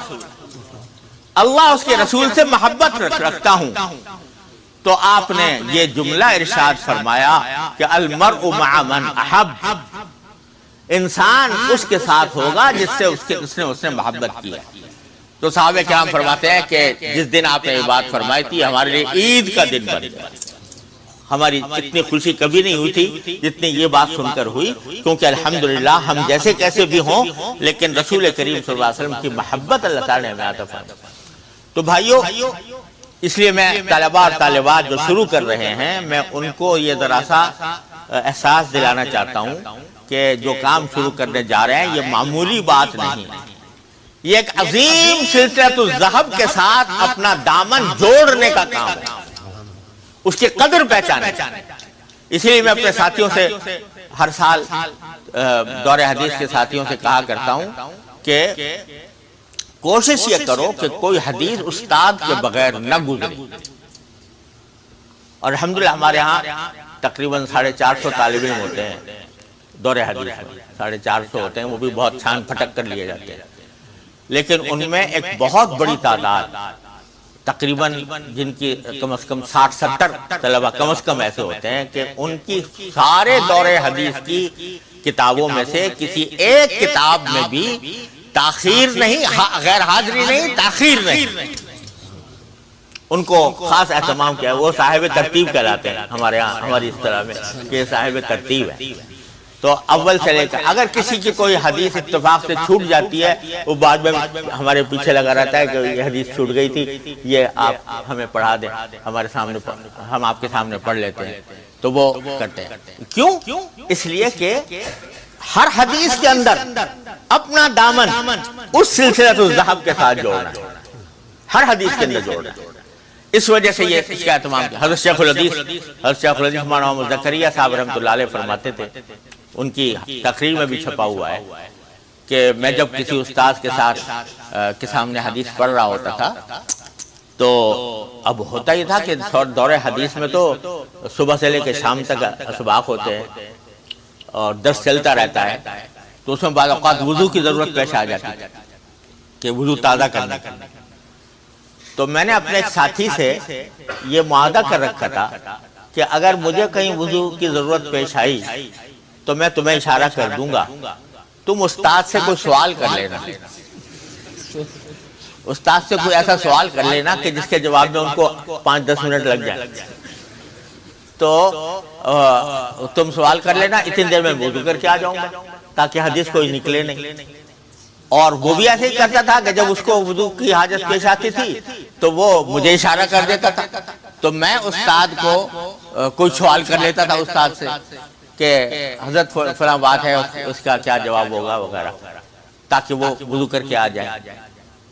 اللہ اس کے رسول سے محبت رکھتا ہوں۔ تو آپ نے یہ جملہ ارشاد فرمایا کہ المرء مع من احب، انسان اس کے ساتھ ہوگا جس سے اس نے محبت کی ہے۔ تو صحابہ کرام فرماتے ہیں کہ جس دن آپ نے یہ بات فرمائی تھی ہمارے لیے عید کا دن بن گیا، ہماری اتنی خوشی کبھی نہیں ہوئی تھی جتنی یہ بات سن کر ہوئی، کیونکہ الحمدللہ ہم جیسے کیسے بھی ہوں لیکن رسول کریم صلی اللہ علیہ وسلم کی محبت اللہ تعالیٰ نے ہمیں عطا فرمائی۔ تو بھائیو، اس لیے میں طلبہ اور طالبات جو شروع کر رہے ہیں میں ان کو یہ ذرا سا احساس دلانا چاہتا ہوں کہ جو کام شروع کرنے جا رہے ہیں یہ معمولی بات نہیں، یہ ایک عظیم سلسلۃ الذہب کے ساتھ اپنا دامن جوڑنے کا کام ہے، اس کی قدر پہچانے۔ اسی لیے میں اپنے ساتھیوں سے ہر سال دور حدیث کے ساتھیوں سے کہا کرتا ہوں کہ کوشش یہ کرو کہ کوئی حدیث استاد کے بغیر نہ گزرے، اور الحمدللہ ہمارے ہاں تقریباً 450 طالب علم ہوتے ہیں دور حدیث میں، 450 ہوتے ہیں، وہ بھی بہت چھان پھٹک کر لیے جاتے ہیں، لیکن ان میں ایک بہت بڑی تعداد تقریباً جن کی کم از کم 60-70 طلبہ کم از کم ایسے ہوتے ہیں کہ ان کی سارے دور حدیث کی کتابوں میں سے کسی ایک کتاب میں بھی تاخیر نہیں، غیر حاضری نہیں، تاخیر نہیں، ان کو خاص اہتمام کیا ہے، وہ صاحب ترتیب کہلاتے ہیں ہمارے ہاں، ہماری اس طرح میں کہ صاحب ترتیب ہے۔ تو اول سے لے کر اگر کسی کی کوئی حدیث اتفاق سے چھوٹ جاتی ہے وہ بعد میں ہمارے پیچھے لگا رہتا ہے کہ یہ حدیث چھوٹ گئی تھی، یہ آپ ہمیں پڑھا دیں، ہمارے سامنے ہم آپ کے سامنے پڑھ لیتے ہیں، تو وہ کرتے ہیں۔ کیوں؟ اس لیے کہ ہر حدیث کے اندر اپنا دامن اس سلسلۃ الذہب کے ساتھ جوڑنا، ہر حدیث کے اندر جوڑنا، اس وجہ سے یہ اس کا اہتمام کیا۔ حضرت شیخ الحدیث مولانا محمد زکریا صاحب رحمۃ اللہ علیہ فرماتے تھے، ان کی تقریر میں بھی چھپا ہوا ہے کہ میں جب کسی استاد کے ساتھ کے سامنے حدیث پڑھ رہا ہوتا تھا تو اب ہوتا ہی تھا کہ دور حدیث میں تو صبح سے لے کے شام تک اسباق ہوتے ہیں اور درس چلتا رہتا ہے، تو اس میں بعض اوقات وضو کی ضرورت پیش آ جاتی ہے کہ وضو تازہ کرنا۔ تو میں نے اپنے ایک ساتھی سے یہ معاہدہ کر رکھا تھا کہ اگر مجھے کہیں وضو کی ضرورت پیش آئی تو میں تمہیں اشارہ کر دوں گا، تم استاد سے کوئی سوال کر لینا۔ استاد سے کوئی ایسا سوال کر لینا کہ جس کے جواب میں ان کو 5-10 منٹ لگ جائے، تو تم سوال کر لینا، اتنی دیر میں وضو کر کے آ جاؤں گا، تاکہ حدیث کوئی نکلے نہیں۔ اور وہ بھی ایسے ہی کرتا تھا کہ جب اس کو وضو کی حاجت پیش آتی تھی تو وہ مجھے اشارہ کر دیتا تھا، تو میں استاد کو کوئی سوال کر لیتا تھا استاد سے کہ حضرت فلاں بات ہے، اس کا کیا جواب ہوگا وغیرہ، تاکہ وہ وضو کر کے آ جائے۔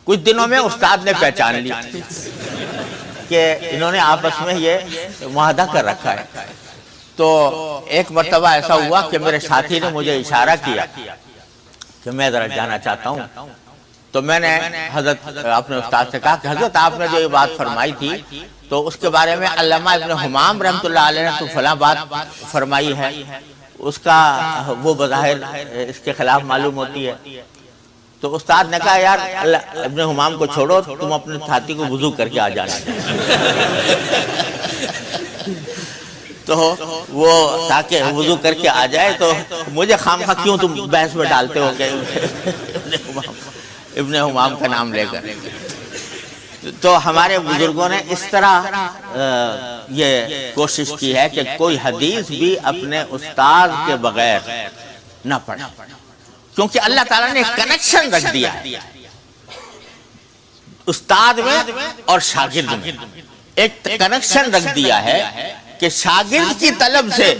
کچھ دنوں میں استاد نے پہچان لی کہ انہوں نے آپس میں یہ معاہدہ کر رکھا ہے۔ تو ایک مرتبہ ایسا ہوا کہ میرے ساتھی نے مجھے اشارہ کیا کہ میں ذرا جانا چاہتا ہوں، تو میں نے حضرت اپنے استاد سے کہا کہ حضرت آپ نے جو یہ بات فرمائی تھی تو اس کے بارے میں علامہ ابن حمام رحمۃ اللہ علیہ نے تو فلاں بات فرمائی ہے، اس کا وہ بظاہر اس کے خلاف معلوم ہوتی ہے۔ تو استاد نے کہا یار ابن حمام کو چھوڑو، تم اپنے ساتھی کو وضو کر کے آ جانا۔ تو وہ تاکہ وضو کر کے آ جائے، تو مجھے خامخواہ کیوں تم بحث میں ڈالتے ہو کہ ابن حمام کا نام لے کر۔ تو ہمارے بزرگوں نے اس طرح یہ کوشش کی ہے کہ کوئی حدیث بھی اپنے استاد کے بغیر نہ پڑھے، کیونکہ اللہ تعالیٰ نے کنیکشن رکھ دیا ہے استاد میں اور شاگرد میں، ایک کنیکشن رکھ دیا ہے کہ شاگرد کی طلب سے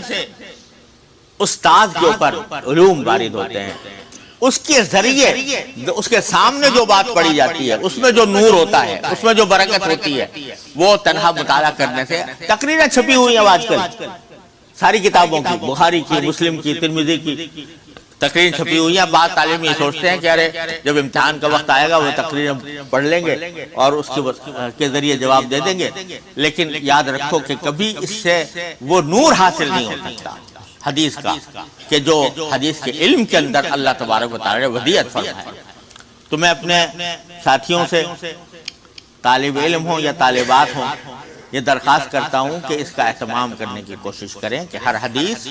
استاد کے اوپر علوم وارد ہوتے ہیں، اس کے ذریعے اس کے سامنے جو بات پڑھی جاتی ہے اس میں جو نور ہوتا ہے، اس میں جو برکت ہوتی ہے، وہ تنہا مطالعہ کرنے سے۔ تقریریں چھپی ہوئی ہیں آج کل ساری کتابوں کی، بخاری کی، مسلم کی، ترمذی کی تقریر چھپی ہوئی ہیں۔ بعض طالب یہ سوچتے ہیں کہ ارے جب امتحان کا وقت آئے گا وہ تقریر پڑھ لیں گے اور اس کے ذریعے جواب دے دیں گے، لیکن یاد رکھو کہ کبھی اس سے وہ نور حاصل نہیں ہو سکتا حدیث کا، کہ جو حدیث کے علم کے اندر اللہ تبارک و تعالی نے ودیعت فرمائی ہے۔ تو میں اپنے ساتھیوں سے، طالب علم ہوں یا طالبات ہوں، یہ درخواست کرتا ہوں کہ اس کا اہتمام کرنے کی کوشش کریں کہ ہر حدیث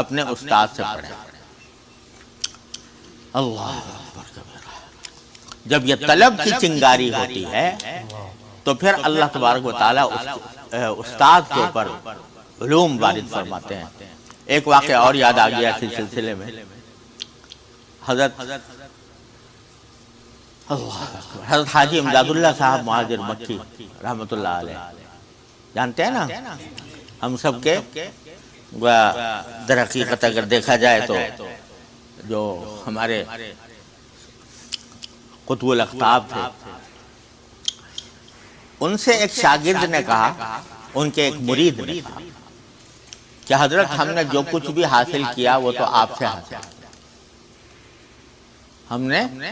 اپنے استاد سے پڑھیں۔ اللہ اکبر کبیرہ۔ جب یہ طلب کی چنگاری ہوتی ہے تو پھر اللہ تبارک و تعالیٰ استاد کے اوپر علوم وارد فرماتے ہیں۔ ایک واقعہ اور یاد آ گیا اسی سلسلے میں، حضرت حاجی امداد اللہ صاحب مہاجر مکی رحمۃ اللہ علیہ، جانتے ہیں نا ہم سب کے، در حقیقت اگر دیکھا جائے تو جو ہمارے قطب الاقطاب تھے، ان سے ایک شاگرد نے کہا، ان کے ایک مرید نے کہا کہ حضرت ہم نے جو کچھ بھی حاصل کیا وہ تو آپ سے حاصل کیا، ہم نے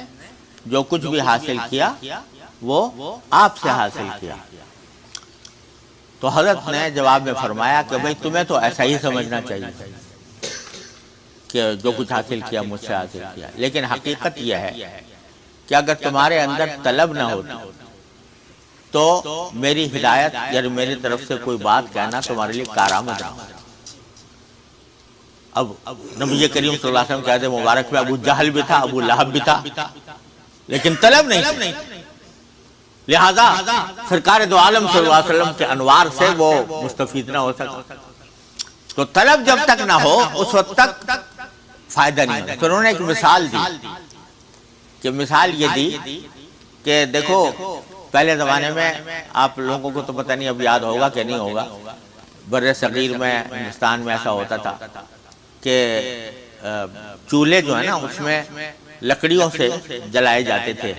جو کچھ بھی حاصل کیا وہ آپ سے حاصل کیا۔ تو حضرت نے جواب میں فرمایا کہ بھئی تمہیں تو ایسا ہی سمجھنا چاہیے کہ جو کچھ حاصل کیا مجھ سے حاصل کیا، لیکن حقیقت یہ ہے کہ اگر تمہارے اندر طلب نہ ہوتی تو میری ہدایت یا میری طرف سے کوئی بات کہنا تمہارے لیے کارآمد نہ ہوتا۔ اب نبی کریم صلی اللہ علیہ وسلم کہتے مبارک میں ابو جہل بھی تھا، ابو لہب بھی تھا، لیکن طلب نہیں تھی، لہذا سرکار دو عالم صلی اللہ علیہ وسلم کے انوار سے وہ مستفید نہ ہو سکتا۔ تو طلب جب تک نہ ہو اس وقت تک فائدہ نہیں ہوتا۔ تو انہوں نے ایک مثال دی، کہ مثال یہ دی کہ دیکھو پہلے زمانے میں آپ لوگوں کو تو پتہ نہیں اب یاد ہوگا کہ نہیں ہوگا، بر صغیر میں ہندوستان میں ایسا ہوتا تھا کہ چولہے جو ہیں نا اس میں لکڑیوں سے جلائے جاتے تھے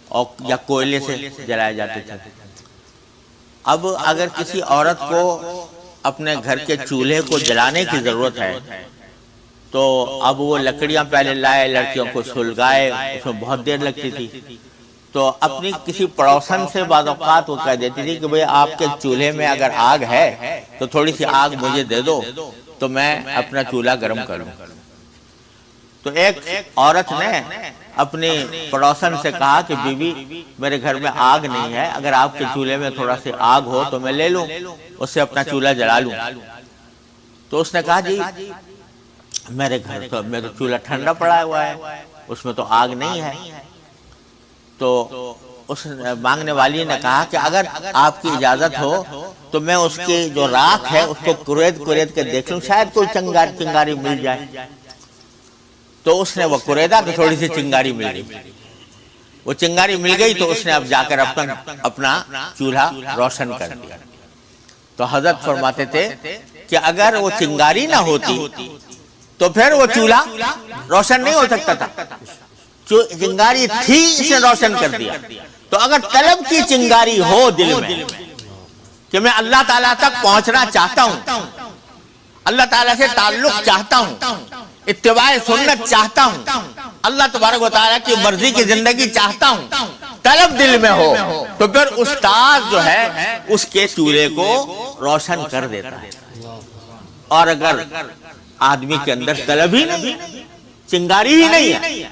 اور یا کوئلے سے جلائے جاتے تھے۔ اب اگر کسی عورت کو اپنے گھر کے چولہے کو جلانے کی ضرورت ہے تو اب وہ لکڑیاں پہلے لائے، لڑکیوں کو سلگائے، اس میں بہت دیر لگتی تھی، تو اپنی کسی پڑوسن سے بعض اوقات وہ کہہ دیتی تھی کہ بھئی آپ کے چولہے میں اگر آگ ہے تو تھوڑی سی آگ مجھے دے دو تو میں اپنا چولہا گرم کروں۔ تو ایک عورت نے اپنی پڑوسن سے کہا کہ بیوی میرے گھر میں آگ نہیں ہے، اگر آپ کے چولہے میں تھوڑا سی آگ ہو تو میں لے لوں، اس سے اپنا چولہا جلا لوں۔ تو اس نے کہا جی میرے گھر تو چولہا ٹھنڈا پڑا ہوا ہے، اس میں تو آگ نہیں ہے۔ تو اس مانگنے والی نے کہا کہ اگر آپ کی اجازت ہو تو میں اس کی جو راکھ ہے اس کو کرید کے دیکھ لوں، شاید کوئی چنگاری مل جائے۔ تو اس نے وہ کریدا تو تھوڑی سی چنگاری مل گئی، وہ چنگاری مل گئی تو اس نے اب جا کر اپنا چولہا روشن کر دیا۔ تو حضرت فرماتے تھے کہ اگر وہ چنگاری نہ ہوتی تو پھر وہ چولہا روشن نہیں ہو سکتا تھا، چنگاری تھی اس نے روشن کر دیا۔ تو اگر طلب کی چنگاری ہو دل میں کہ میں اللہ تعالیٰ تک پہنچنا چاہتا ہوں، اللہ تعالیٰ سے تعلق چاہتا ہوں، اتباع سنت چاہتا ہوں، اللہ تبارک و تعالیٰ کی مرضی کی زندگی چاہتا ہوں، طلب دل میں ہو تو پھر استاد جو ہے اس کے چولہے کو روشن کر دیتا ہے۔ اور اگر آدمی کے اندر طلب ہی نہیں، چنگاری ہی نہیں ہے،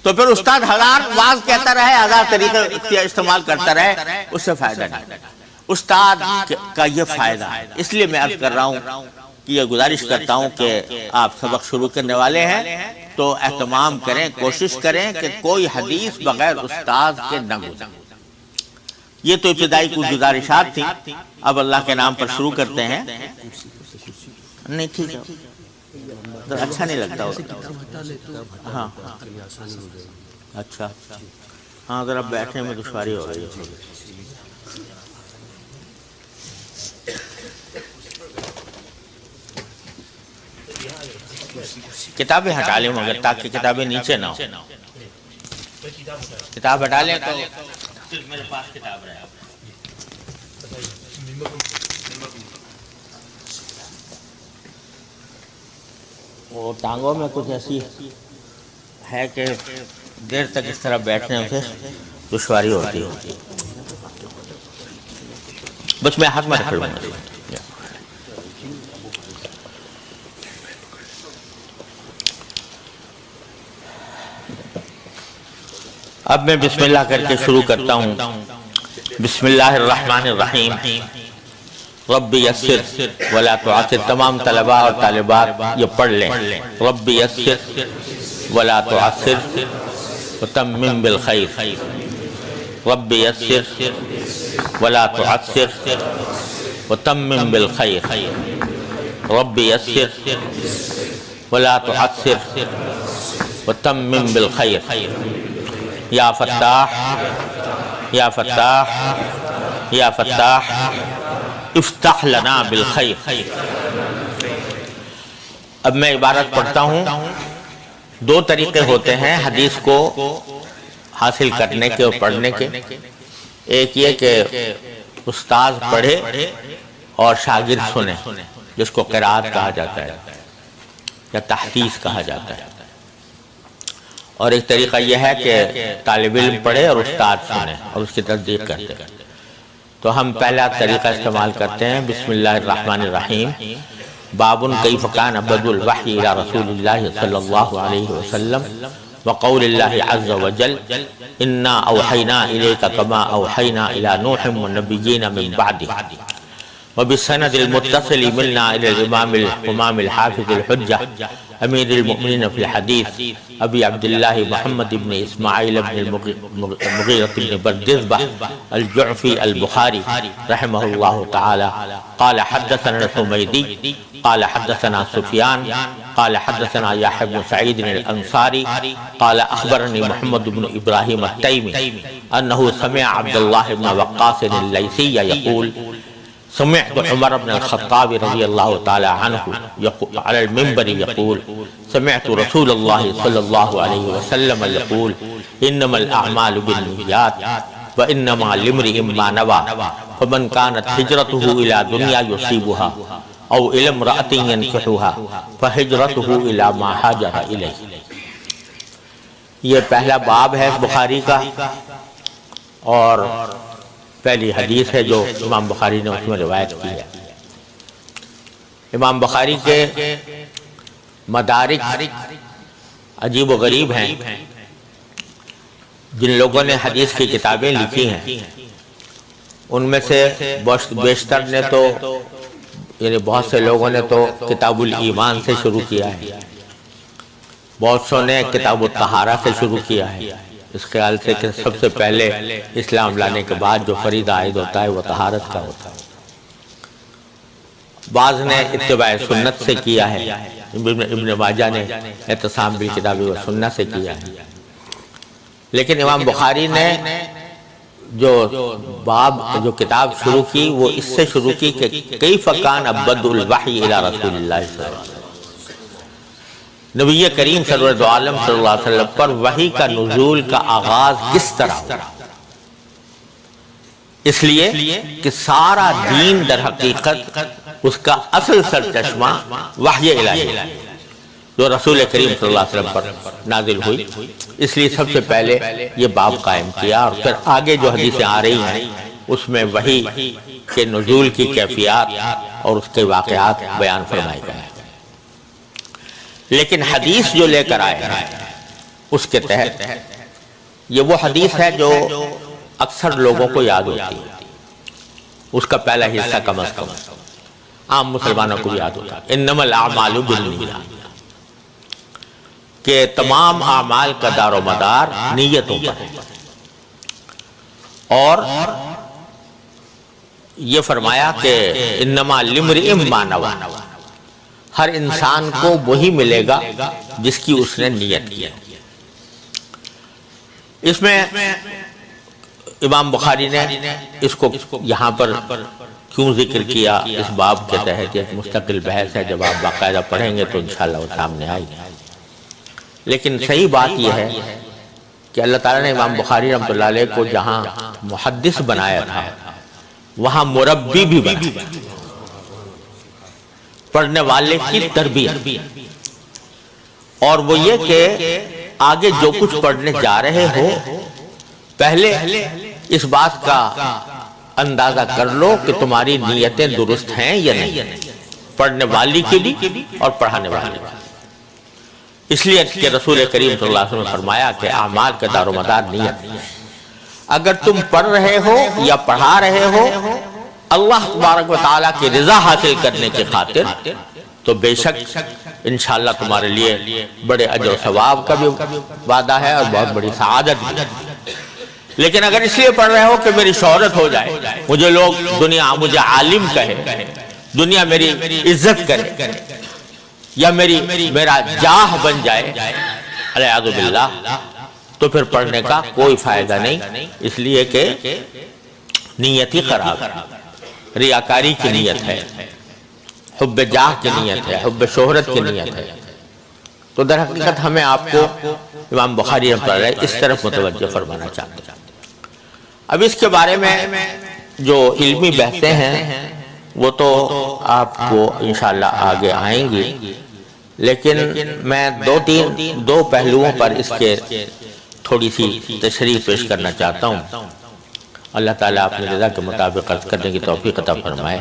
تو پھر استاد ہزار واز کہتا رہے، ہزار طریقے استعمال کرتا رہے، اس سے فائدہ نہیں۔ استاد کا یہ فائدہ ہے۔ اس لیے میں عرض کر رہا ہوں کہ یہ گزارش کرتا ہوں کہ آپ سبق شروع کرنے والے ہیں تو اہتمام کریں، کوشش کریں کہ کوئی حدیث بغیر استاد کے نہ گزرے۔ یہ تو ابتدائی کچھ گزارشات تھی، اب اللہ کے نام پر شروع کرتے ہیں۔ نہیں ٹھیک ہے، اچھا نہیں لگتا ہاں اچھا ہاں ذرا بیٹھنے میں دشواری ہو رہی ہے۔ کتابیں ہٹا لیں مگر تاکہ کتابیں نیچے نہ ہو، کتاب ہٹا لیں تو میرے پاس کتاب رہے۔ وہ ٹانگوں میں کچھ ایسی ہے کہ دیر تک اس طرح بیٹھنے سے دشواری ہوتی ہے۔ بس میں حق میں رکھ لوں گا۔ اب میں بسم اللہ کر کے شروع کرتا ہوں۔ بسم اللہ الرحمن الرحیم۔ رب یسر ولا تعسر۔ تمام طلباء اور طالبات یہ پڑھ لیں، رب یسر ولا تعسر وتمم بالخیر، رب یسر ولا تعسر وتمم بالخیر، رب یسر ولا تعسر وتمم بالخیر۔ یا فتاح یا فتاح یا فتاح افتح لنا بالخیر۔ اب میں عبارت پڑھتا ہوں۔ دو طریقے ہوتے ہیں حدیث کو حاصل کرنے کے اور پڑھنے کے۔ ایک یہ کہ استاد پڑھے اور شاگرد سنے، جس کو قرات کہا جاتا ہے یا تحدیث کہا جاتا ہے۔ اور ایک طریقہ یہ ہے کہ طالب علم پڑھے اور استاد سنے اور اس کی تصدیق کرتے ہیں۔ تو ہم پہلا طریقہ استعمال کرتے ہیں۔ بسم اللہ الرحمن الرحیم۔ باب کیف کان بدء الوحی الی رسول اللہ صلی اللہ علیہ وسلم وقول اللہ عز وجل انا اوحینا الیک کما اوحینا الی نوح والنبیین من بعدہ، وبالسند المتصل ملنا الى الامام الحافظ الحجہ امیر المؤمنین فی الحدیث ابی عبداللہ محمد بن اسماعیل بن المغیرۃ بن بردزبہ الجعفی البخاری رحمہ اللہ تعالی قال حدثنا الحمیدی قال حدثنا سفیان قال حدثنا یحیی بن سعید الانصاری قال اخبرنی محمد بن ابراہیم التیمی انه سمع عبداللہ بن وقاص اللیثی یقول سمعت عمر بن الخطاب رضی اللہ تعالی عنہ على المنبر يقول سمعت رسول اللہ صلی اللہ علیہ وسلم يقول انما الاعمال بالنیات وانما لامرئ ما نوى فمن كانت هجرته الى دنیا يصيبها او الى امرأة ينكحها فهجرته الى ما هاجر الیہ۔ یہ پہلا باب ہے بخاری کا اور پہلی حدیث ہے جو امام بخاری نے اس میں روایت کی ہے۔ امام بخاری کے مدارک عجیب و غریب ہیں۔ جن لوگوں نے حدیث کی کتابیں لکھی ہیں ان میں سے بیشتر نے تو یعنی بہت سے لوگوں نے تو کتاب الایمان سے شروع کیا ہے، بہت سو نے کتاب الطہارہ سے شروع کیا ہے، اس خیال سے کہ سب سے پہلے اسلام لانے کے بعد جو فریضہ عائد ہوتا ہے وہ طہارت کا ہوتا ہے۔ بعض نے اتباع سنت سے کیا ہے، ابن ماجہ نے اعتصام بالکتاب و سنت سے کیا ہے، لیکن امام بخاری نے جو جو کتاب شروع کی وہ اس سے شروع کی کہ کیف کان بدء الوحی الی رسول اللہ صلی اللہ علیہ وسلم، نبی کریم سرور عالم صلی اللہ علیہ وسلم پر وحی کا نزول کا آغاز کس طرح ہوا، اس لیے کہ سارا دین در حقیقت اس کا اصل سرچشمہ وحی الہی ہے جو رسول کریم صلی اللہ علیہ وسلم پر نازل ہوئی، اس لیے سب سے پہلے یہ باب قائم کیا، اور پھر آگے جو حدیثیں آ رہی ہیں اس میں وحی کے نزول کی کیفیات اور اس کے واقعات بیان فرمائے گئے ہیں۔ لیکن حدیث جو لے کر آئے ہیں اس کے تحت یہ وہ حدیث ہے جو اکثر لوگوں کو یاد ہوتی ہے، اس کا پہلا حصہ کم از کم عام مسلمانوں کو بھی یاد ہوتا ہے، انما الاعمال بالنیات، کہ تمام اعمال کا دار و مدار نیتوں پر ہے، اور یہ فرمایا کہ انما لامرئ ما نوی، ہر انسان کو وہی ملے گا جس کی اس نے نیت کی۔ اس میں امام بخاری نے اس کو یہاں پر کیوں ذکر کیا، اس باب کے تحت ایک مستقل بحث ہے، جب آپ باقاعدہ پڑھیں گے تو انشاءاللہ وہ سامنے آئے گی۔ لیکن صحیح بات یہ ہے کہ اللہ تعالیٰ نے امام بخاری رحمۃ اللہ علیہ کو جہاں محدث بنایا تھا وہاں مربی بھی بنایا، پڑھنے والے کی تربیت، اور وہ یہ کہ آگے جو کچھ پڑھنے جا رہے ہو پہلے اس بات کا اندازہ کر لو کہ تمہاری نیتیں درست ہیں یا نہیں، پڑھنے والی کی بھی اور پڑھانے والی کی۔ اس لیے کہ رسول کریم صلی اللہ علیہ وسلم نے فرمایا کہ اعمال کا دار و مدار نیت، اگر تم پڑھ رہے ہو یا پڑھا رہے ہو اللہ تبارک و تعالیٰ کی رضا حاصل کرنے کی خاطر، تو بے شک انشاءاللہ تمہارے لیے بڑے اجر و ثواب کا بھی وعدہ ہے اور بہت بڑی سعادت بھی۔ لیکن اگر اس لیے پڑھ رہے ہو کہ میری شہرت ہو جائے، مجھے لوگ دنیا مجھے عالم کہے، دنیا میری عزت کرے، یا میرا جاہ بن جائے والعیاذ باللہ، تو پھر پڑھنے کا کوئی فائدہ نہیں، اس لیے کہ نیت ہی خراب ہے، ریاکاری کی نیت ہے، حب جاہ کی نیت ہے، حب شہرت کی نیت ہے۔ تو در حقیقت ہمیں آپ کو امام بخاری رحمۃ اللہ علیہ اس طرف متوجہ فرمانا چاہتے ہیں۔ اب اس کے بارے میں جو علمی بحثیں ہیں وہ تو آپ کو انشاءاللہ آگے آئیں گی، لیکن میں دو پہلوؤں پر اس کے تھوڑی سی تشریح پیش کرنا چاہتا ہوں۔ اللہ تعالیٰ اپنی رضا کے مطابق عرض کرنے کی توفیق عطا فرمائے۔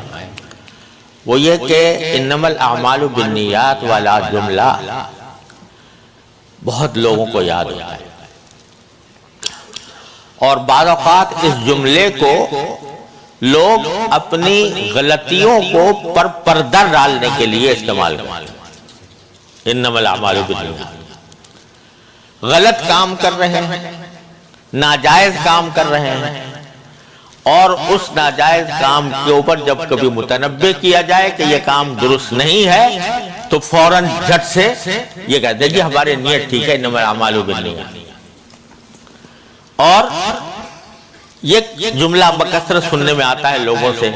وہ یہ کہ انما الاعمال بالنیات والا جملہ بہت لوگوں کو یاد ہوتا ہے، اور بعض اوقات اس جملے کو لوگ اپنی غلطیوں کو پردہ ڈالنے کے لیے استعمال کرتے ہیں۔ انما الاعمال بالنیات، غلط کام کر رہے ہیں، ناجائز کام کر رہے ہیں، اور اس ناجائز کام کے اوپر جب کبھی متنبہ کیا جائے کہ یہ کام درست نہیں ہے تو فوراً جھٹ سے یہ کہتے ہیں کہ ہماری نیت ٹھیک ہے، انما الاعمال بالنیات۔ اور یہ جملہ بکثرت سننے میں آتا ہے لوگوں سے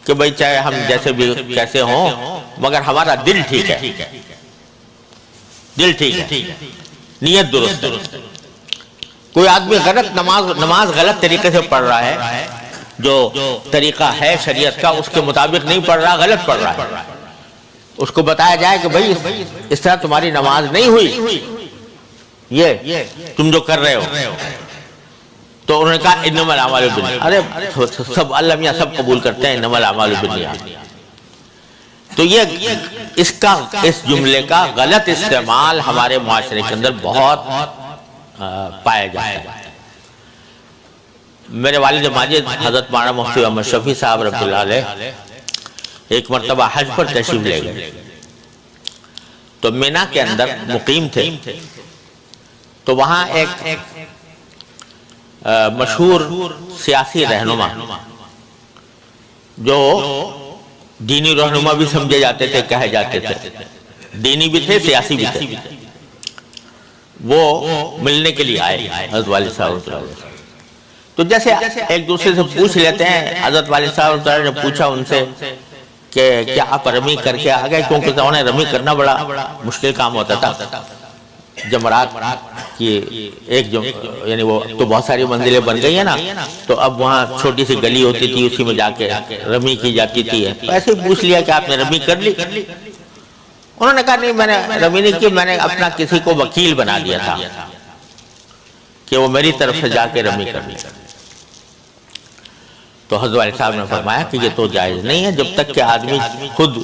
کہ بھئی چاہے ہم جیسے بھی کیسے ہوں مگر ہمارا دل ٹھیک ہے، دل ٹھیک ہے، نیت درست ہے۔ کوئی آدمی غلط نماز غلط طریقے سے پڑھ رہا ہے، جو طریقہ ہے شریعت کا اس کے مطابق نہیں پڑھ رہا، غلط پڑھ رہا ہے، اس کو بتایا جائے کہ بھئی اس طرح تمہاری نماز نہیں ہوئی، یہ تم جو کر رہے ہو، تو انہوں نے کہا انما الاعمال بالنیات۔ ارے سب اللہ میاں سب قبول کرتے ہیں انما الاعمال بالنیات۔ تو یہ اس جملے کا غلط استعمال ہمارے معاشرے کے اندر بہت پایا جاتا ہے۔ میرے والد ماجد حضرت مولانا مفتی احمد شفیع صاحب رحمۃ اللہ علیہ ایک مرتبہ حج پر تشریف لے گئے، تو مینا کے اندر مقیم تھے، تو وہاں ایک مشہور سیاسی رہنما جو دینی رہنما بھی سمجھے جاتے تھے، کہے جاتے تھے، دینی بھی تھے، سیاسی بھی تھے، وہ ملنے کے لیے آئے حضرت والد صاحب۔ تو جیسے ایک دوسرے سے پوچھ لیتے ہیں، حضرت والد صاحب نے پوچھا ان سے کہ کیا آپ رمی کر کے آ گئے؟ کیونکہ انہیں رمی کرنا بڑا مشکل کام ہوتا تھا، جمرات کی یعنی وہ تو بہت ساری منزلیں بن گئی ہیں نا، تو اب وہاں چھوٹی سی گلی ہوتی تھی، اسی میں جا کے رمی کی جاتی تھی۔ ایسے پوچھ لیا کہ آپ نے رمی کر لی؟ انہوں نے کہا نہیں، میں نے رمی نہیں کی، میں نے اپنا کسی کو وکیل بنا دیا تھا کہ وہ میری طرف سے جا کے رمی کر لی۔ تو حضرت والد صاحب نے فرمایا کہ یہ تو جائز نہیں ہے، جب تک کہ آدمی خود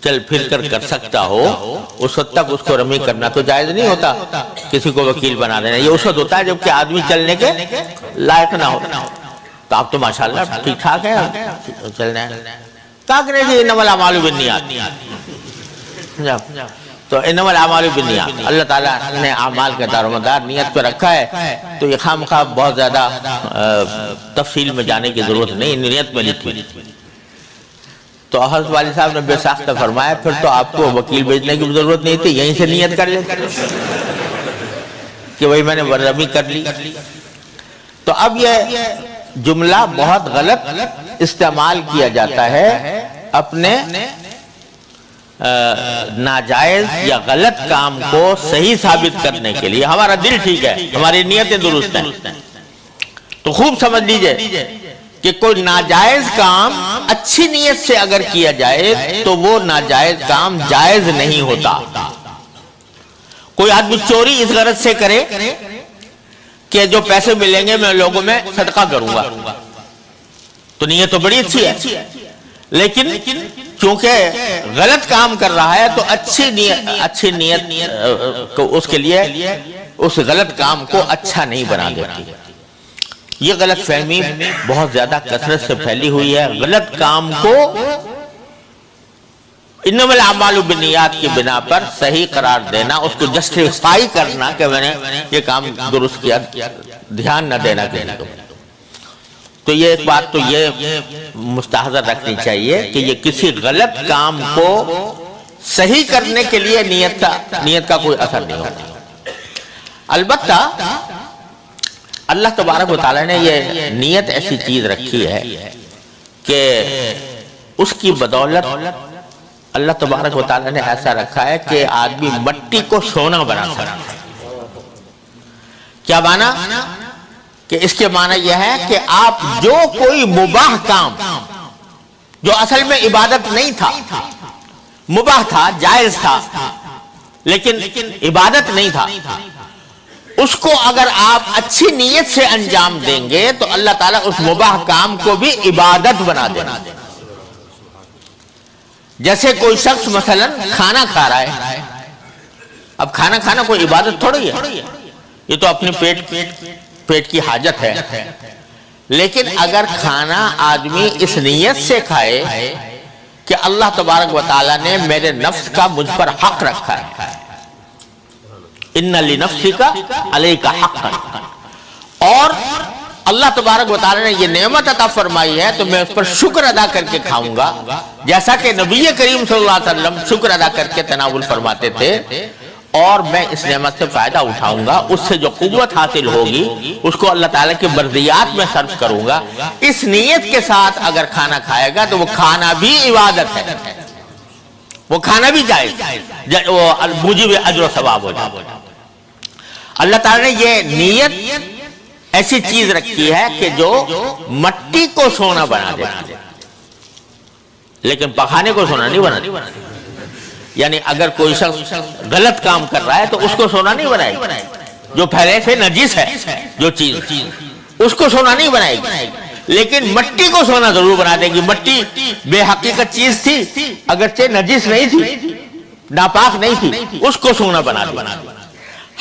چل پھر کر سکتا ہو اس وقت تک اس کو رمی کرنا تو جائز نہیں ہوتا، کسی کو وکیل بنا دینا۔ یہ اس وقت ہوتا ہے جب کہ آدمی چلنے کے لائق نہ ہو۔ تو آپ تو ماشاءاللہ ٹھیک ٹھاک ہے، چلنا ہے۔ کہا کہ نہیں، انما الاعمال بالنیات، تو انما الاعمال بالنیات، اللہ تعالیٰ نے اعمال کا دار و مدار نیت پہ رکھا ہے، تو یہ خام خواہ بہت زیادہ تفصیل میں جانے کی ضرورت نہیں، نیت میں لکھی۔ تو حضرت والد صاحب نے بے ساختہ فرمایا پھر تو آپ کو وکیل بھیجنے کی ضرورت نہیں تھی، یہیں سے نیت کر لیتے کہ وہی میں نے رمی کر لی۔ تو اب یہ جملہ بہت غلط استعمال کیا جاتا ہے اپنے ناجائز یا غلط کام کو صحیح ثابت کرنے کے لیے۔ ہمارا دل ٹھیک ہے، ہماری نیتیں درست ہیں، تو خوب سمجھ لیجئے کہ کوئی ناجائز کام اچھی نیت سے اگر کیا جائے تو وہ ناجائز کام جائز نہیں ہوتا۔ کوئی آدمی چوری اس غرض سے کرے کہ جو پیسے ملیں گے میں لوگوں میں صدقہ کروں گا، تو نیت تو بڑی اچھی ہے، لیکن چونکہ غلط کام کر رہا ہے تو اچھی نیت کو اس کے لیے اس غلط کام کو اچھا نہیں بنا دیتی۔ یہ غلط فہمی بہت زیادہ کثرت سے پھیلی ہوئی ہے۔ غلط کام کو انما الاعمال بالنیات کی بنا پر صحیح قرار دینا، اس کو جسٹیفائی کرنا کہ میں نے یہ کام درست کیا، دھیان نہ دینا کسی کو۔ تو یہ ایک بات تو یہ مستحضر رکھنی چاہیے کہ یہ کسی غلط کام کو صحیح کرنے کے لیے نیت کا کوئی اثر نہیں ہوتا۔ البتہ اللہ تبارک و تعالیٰ نے یہ نیت ایسی چیز رکھی ہے کہ اس کی بدولت اللہ تبارک و تعالیٰ نے ایسا رکھا ہے کہ آدمی مٹی کو سونا بنا سکتا ہے۔ کیا معنی؟ کہ اس کے معنی یہ ہے کہ آپ جو کوئی مباح کام جو اصل میں عبادت نہیں تھا، مباح تھا، جائز تھا، لیکن عبادت نہیں تھا، اس کو اگر آپ اچھی نیت سے انجام دیں گے تو اللہ تعالیٰ اس مباح کام کو بھی عبادت بنا دے گا۔ جیسے کوئی شخص مثلا کھانا کھا رہا ہے، اب کھانا کھانا کوئی عبادت تھوڑی ہے، یہ تو اپنے پیٹ کی حاجت ہے، لیکن اگر کھانا آدمی اس نیت سے کھائے کہ اللہ تبارک و تعالیٰ نے میرے نفس کا مجھ پر حق رکھا ہے، ان لنفسک علیک حقا، اور اللہ تبارک و تعالیٰ نے یہ نعمت عطا فرمائی ہے تو میں اس پر شکر ادا کر کے کھاؤں گا، جیسا کہ نبی کریم صلی اللہ علیہ وسلم شکر ادا کر کے تناول فرماتے تھے، اور میں اس نعمت سے فائدہ اٹھاؤں گا، اس سے جو قوت حاصل ہوگی اس کو اللہ تعالیٰ کے مرضیات میں صرف کروں گا۔ اس نیت کے ساتھ اگر کھانا کھائے گا تو وہ کھانا بھی عبادت ہے، وہ کھانا بھی جائز، وہ موجب اجر و ثواب ہو جائے۔ اللہ تعالیٰ نے یہ نیت ایسی چیز رکھی ہے کہ جو مٹی کو سونا بنا دیتی ہے، لیکن پخانے کو سونا نہیں بنا دیتی۔ یعنی اگر کوئی شخص غلط کام کر رہا ہے تو اس کو سونا نہیں بنائے گی، جو پہلے سے نجس ہے جو چیز اس کو سونا نہیں بنائے گی، لیکن مٹی کو سونا ضرور بنا دے گی۔ مٹی بے حقیقت چیز تھی، اگرچہ نجس نہیں تھی، ناپاک نہیں تھی، اس کو سونا بنا دے۔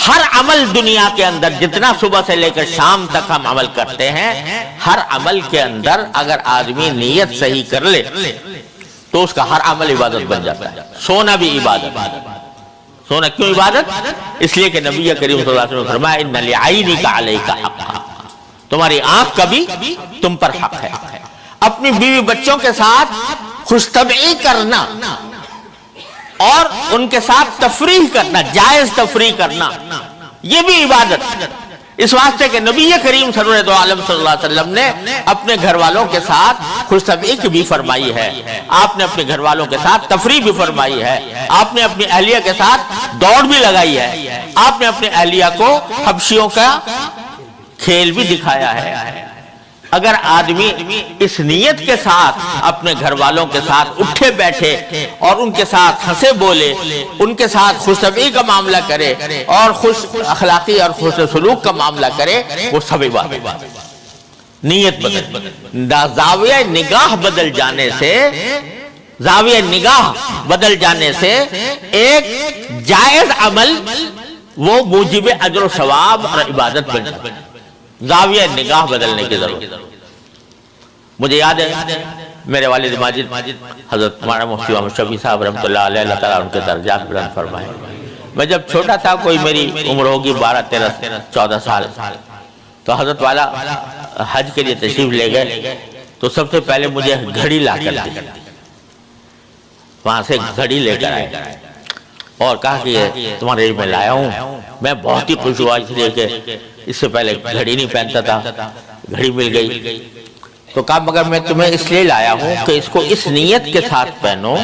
ہر عمل دنیا کے اندر جتنا صبح سے لے کر شام تک ہم عمل کرتے ہیں، ہر عمل کے اندر اگر آدمی نیت صحیح کر لے تو اس کا ہر عمل عبادت بن جاتا ہے۔ سونا بھی عبادت، سونا کیوں عبادت؟ اس لیے کہ نبی کریم صلی اللہ علیہ وسلم نے فرمایا ان لعینک علیک حقا، تمہاری آنکھ کا بھی تم پر حق ہے۔ اپنی بیوی بچوں کے ساتھ خوش طبعی کرنا اور ان کے ساتھ تفریح کرنا، جائز تفریح کرنا، یہ بھی عبادت۔ اس واسطے کہ نبی کریم سرور دو عالم صلی اللہ علیہ وسلم نے اپنے گھر والوں کے ساتھ خوش طبعی بھی فرمائی ہے، آپ نے اپنے گھر والوں کے ساتھ تفریح بھی فرمائی ہے، آپ نے اپنی اہلیہ کے ساتھ دوڑ بھی لگائی ہے، آپ نے اپنے اہلیہ کو حبشیوں کا کھیل بھی دکھایا ہے۔ اگر آدمی اس نیت کے ساتھ اپنے گھر والوں کے ساتھ اٹھے بیٹھے اور ان کے ساتھ ہنسے بولے، ان کے ساتھ خوش طبعی کا معاملہ کرے اور خوش اخلاقی اور خوش سلوک کا معاملہ کرے، وہ سب عبادت۔ نیت بدل، زاویہ نگاہ بدل جانے سے، زاویہ نگاہ بدل جانے سے ایک جائز عمل وہ موجب اجر و ثواب اور عبادت بن جاتا ہے۔ زاویہ نگاہ بدلنے کی ضرورت۔ مجھے یاد ہے میرے والد ماجد حضرت مولانا مفتی محمد شفیع صاحب رحمۃ اللہ علیہ، اللہ تعالیٰ ان کے درجات بلند فرمائے، میں جب چھوٹا تھا، کوئی میری عمر ہوگی 12 13 14 سال، تو حضرت والا حج کے لیے تشریف لے گئے، تو سب سے پہلے مجھے گھڑی لا کر دی، وہاں سے گھڑی لے کر آئے اور کہا کہ یہ تمہارے لیے میں لایا ہوں۔ میں بہت ہی خوش ہوا، اس لیے کہ اس سے پہلے گھڑی نہیں پہنتا تھا، گھڑی مل گئی۔ تو کہا مگر میں تمہیں اس لیے لایا ہوں کہ اس کو اس نیت کے ساتھ پہنو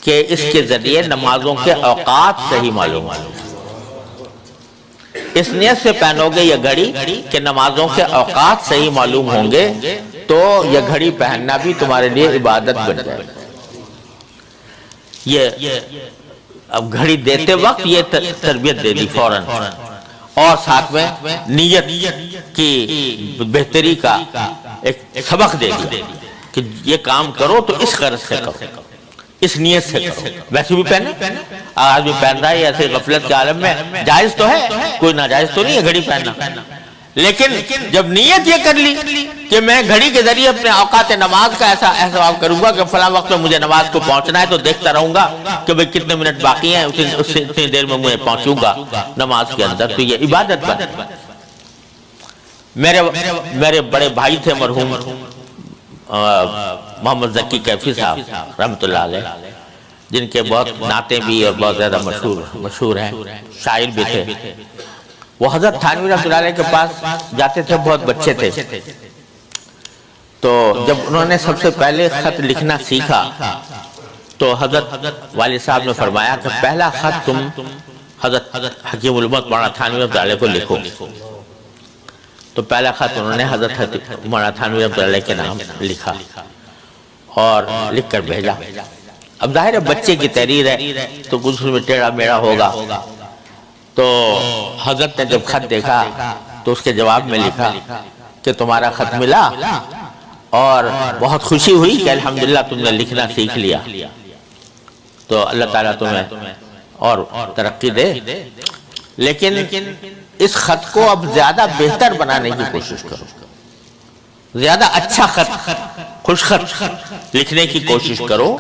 کہ اس کے ذریعے نمازوں کے اوقات صحیح معلوم ہو۔ اس نیت سے پہنو گے یہ گھڑی کہ نمازوں کے اوقات صحیح معلوم ہوں گے، تو یہ گھڑی پہننا بھی تمہارے لیے عبادت بن جائے گا۔ یہ اب گھڑی دیتے وقت یہ تربیت دے دی فوراً، اور ساتھ میں نیت کی بہتری کا ایک سبق دے دیا کہ یہ کام کرو تو اس غرض سے کرو، اس نیت سے کرو۔ ویسے بھی پہنے، آج بھی پہن رہا ہے ایسے غفلت کے عالم میں، جائز تو ہے، کوئی ناجائز تو نہیں ہے گھڑی پہننا، لیکن جب نیت یہ کر لی کہ میں گھڑی کے ذریعے اپنے اوقات نماز کا ایسا احتساب کروں گا کہ فلاں وقت میں مجھے نماز کو پہنچنا ہے، تو دیکھتا رہوں گا کہ بھئی کتنے منٹ باقی ہیں، اتنی دیر میں مجھے پہنچوں گا نماز کے اندر، تو یہ عبادت بن۔ میرے بڑے بھائی تھے مرحوم محمد ذکی کیفی صاحب رحمۃ اللہ علیہ، جن کے بہت نعتیں بھی اور بہت زیادہ مشہور ہیں، شاعر بھی تھے۔ وہ حضرت تھانوی رحمۃ اللہ علیہ کے پاس جاتے تھے، بہت بچے تھے، تو جب انہوں نے سب سے پہلے خط لکھنا سیکھا تو حضرت والد صاحب نے فرمایا کہ پہلا خط تم حضرت حکیم الامت مولانا تھانوی رحمۃ اللہ علیہ کو لکھو۔ تو پہلا خط انہوں نے حضرت مولانا تھانوی رحمۃ اللہ علیہ کے نام لکھا اور لکھ کر بھیجا۔ اب ظاہر ہے بچے کی تحریر ہے تو کچھ میں ٹیڑھا میڑھا ہوگا، تو حضرت نے جب خط دیکھا تو اس کے جواب میں لکھا کہ تمہارا خط ملا اور بہت خوشی ہوئی کہ الحمدللہ تم نے لکھنا سیکھ لیا، تو اللہ تعالیٰ تمہیں اور ترقی دے، لیکن اس خط کو اب زیادہ بہتر بنانے کی کوشش کرو، زیادہ اچھا خط، خوش خط لکھنے کی کوشش کرو،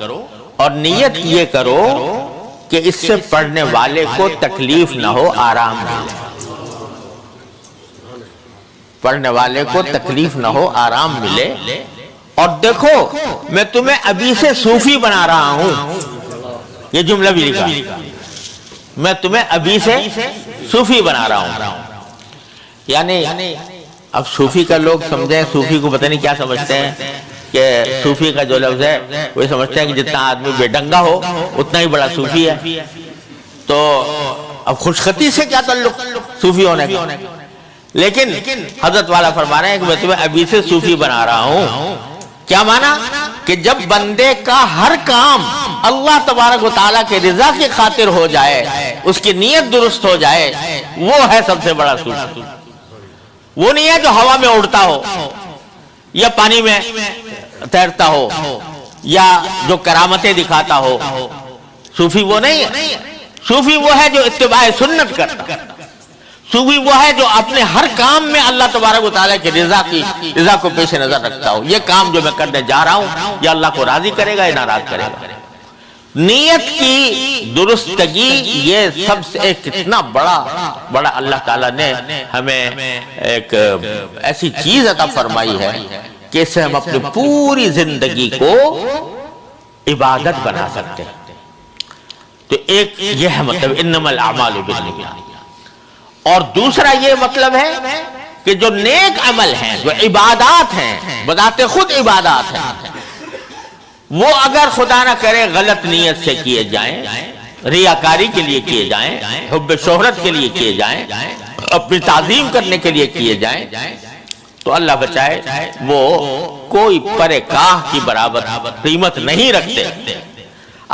اور نیت یہ کرو کہ اس سے پڑھنے والے کو تکلیف نہ ہو، آرام ملے، پڑھنے والے کو تکلیف نہ ہو، آرام ملے۔ اور دیکھو میں تمہیں ابھی سے صوفی بنا رہا ہوں، یہ جملہ بھی لکھا، میں تمہیں ابھی سے صوفی بنا رہا ہوں۔ یعنی اب صوفی کا لوگ سمجھیں، صوفی کو پتہ نہیں کیا سمجھتے ہیں کہ صوفی کا جو لفظ ہے وہ سمجھتے ہیں کہ جتنا آدمی بے ڈنگا ہو اتنا ہی بڑا صوفی ہے، تو اب خوشخطی سے کیا تعلق صوفی ہونے کا؟ لیکن حضرت والا فرما رہے ہیں کہ میں تمہیں ابھی سے صوفی بنا رہا ہوں۔ کیا معنی؟ کہ جب بندے کا ہر کام اللہ تبارک و تعالیٰ کے رضا کی خاطر ہو جائے، اس کی نیت درست ہو جائے، وہ ہے سب سے بڑا صوفی۔ وہ نہیں ہے جو ہوا میں اڑتا ہو یا پانی میں تیرتا ہو یا جو کرامتیں دکھاتا ہو، صوفی وہ نہیں ہے۔ صوفی وہ ہے جو اتباع سنت کرتا، صوفی وہ ہے جو اپنے ہر کام میں اللہ تبارک و تعالیٰ کی رضا کو پیش نظر رکھتا ہو، یہ کام جو میں کرنے جا رہا ہوں یہ اللہ کو راضی کرے گا یا ناراض کرے گا۔ نیت کی درستگی یہ سب سے ایک کتنا بڑا اللہ تعالیٰ نے ہمیں ایک ایسی چیز عطا فرمائی ہے کہ اس سے ہم اپنی پوری زندگی کو عبادت بنا سکتے ہیں۔ تو ایک یہ ہے مطلب انما الاعمال بالنیات، اور دوسرا یہ مطلب ہے کہ جو نیک عمل ہیں، جو عبادات ہیں، بذات خود عبادات ہیں، وہ اگر خدا نہ کرے غلط نیت سے کیے جائیں، ریاکاری کے لیے کیے جائیں، حب شہرت کے لیے کیے جائیں، اپنی تعظیم کرنے کے لیے کیے جائیں، تو اللہ بچائے وہ کوئی پرے کاہ کی برابر قیمت نہیں رکھتے۔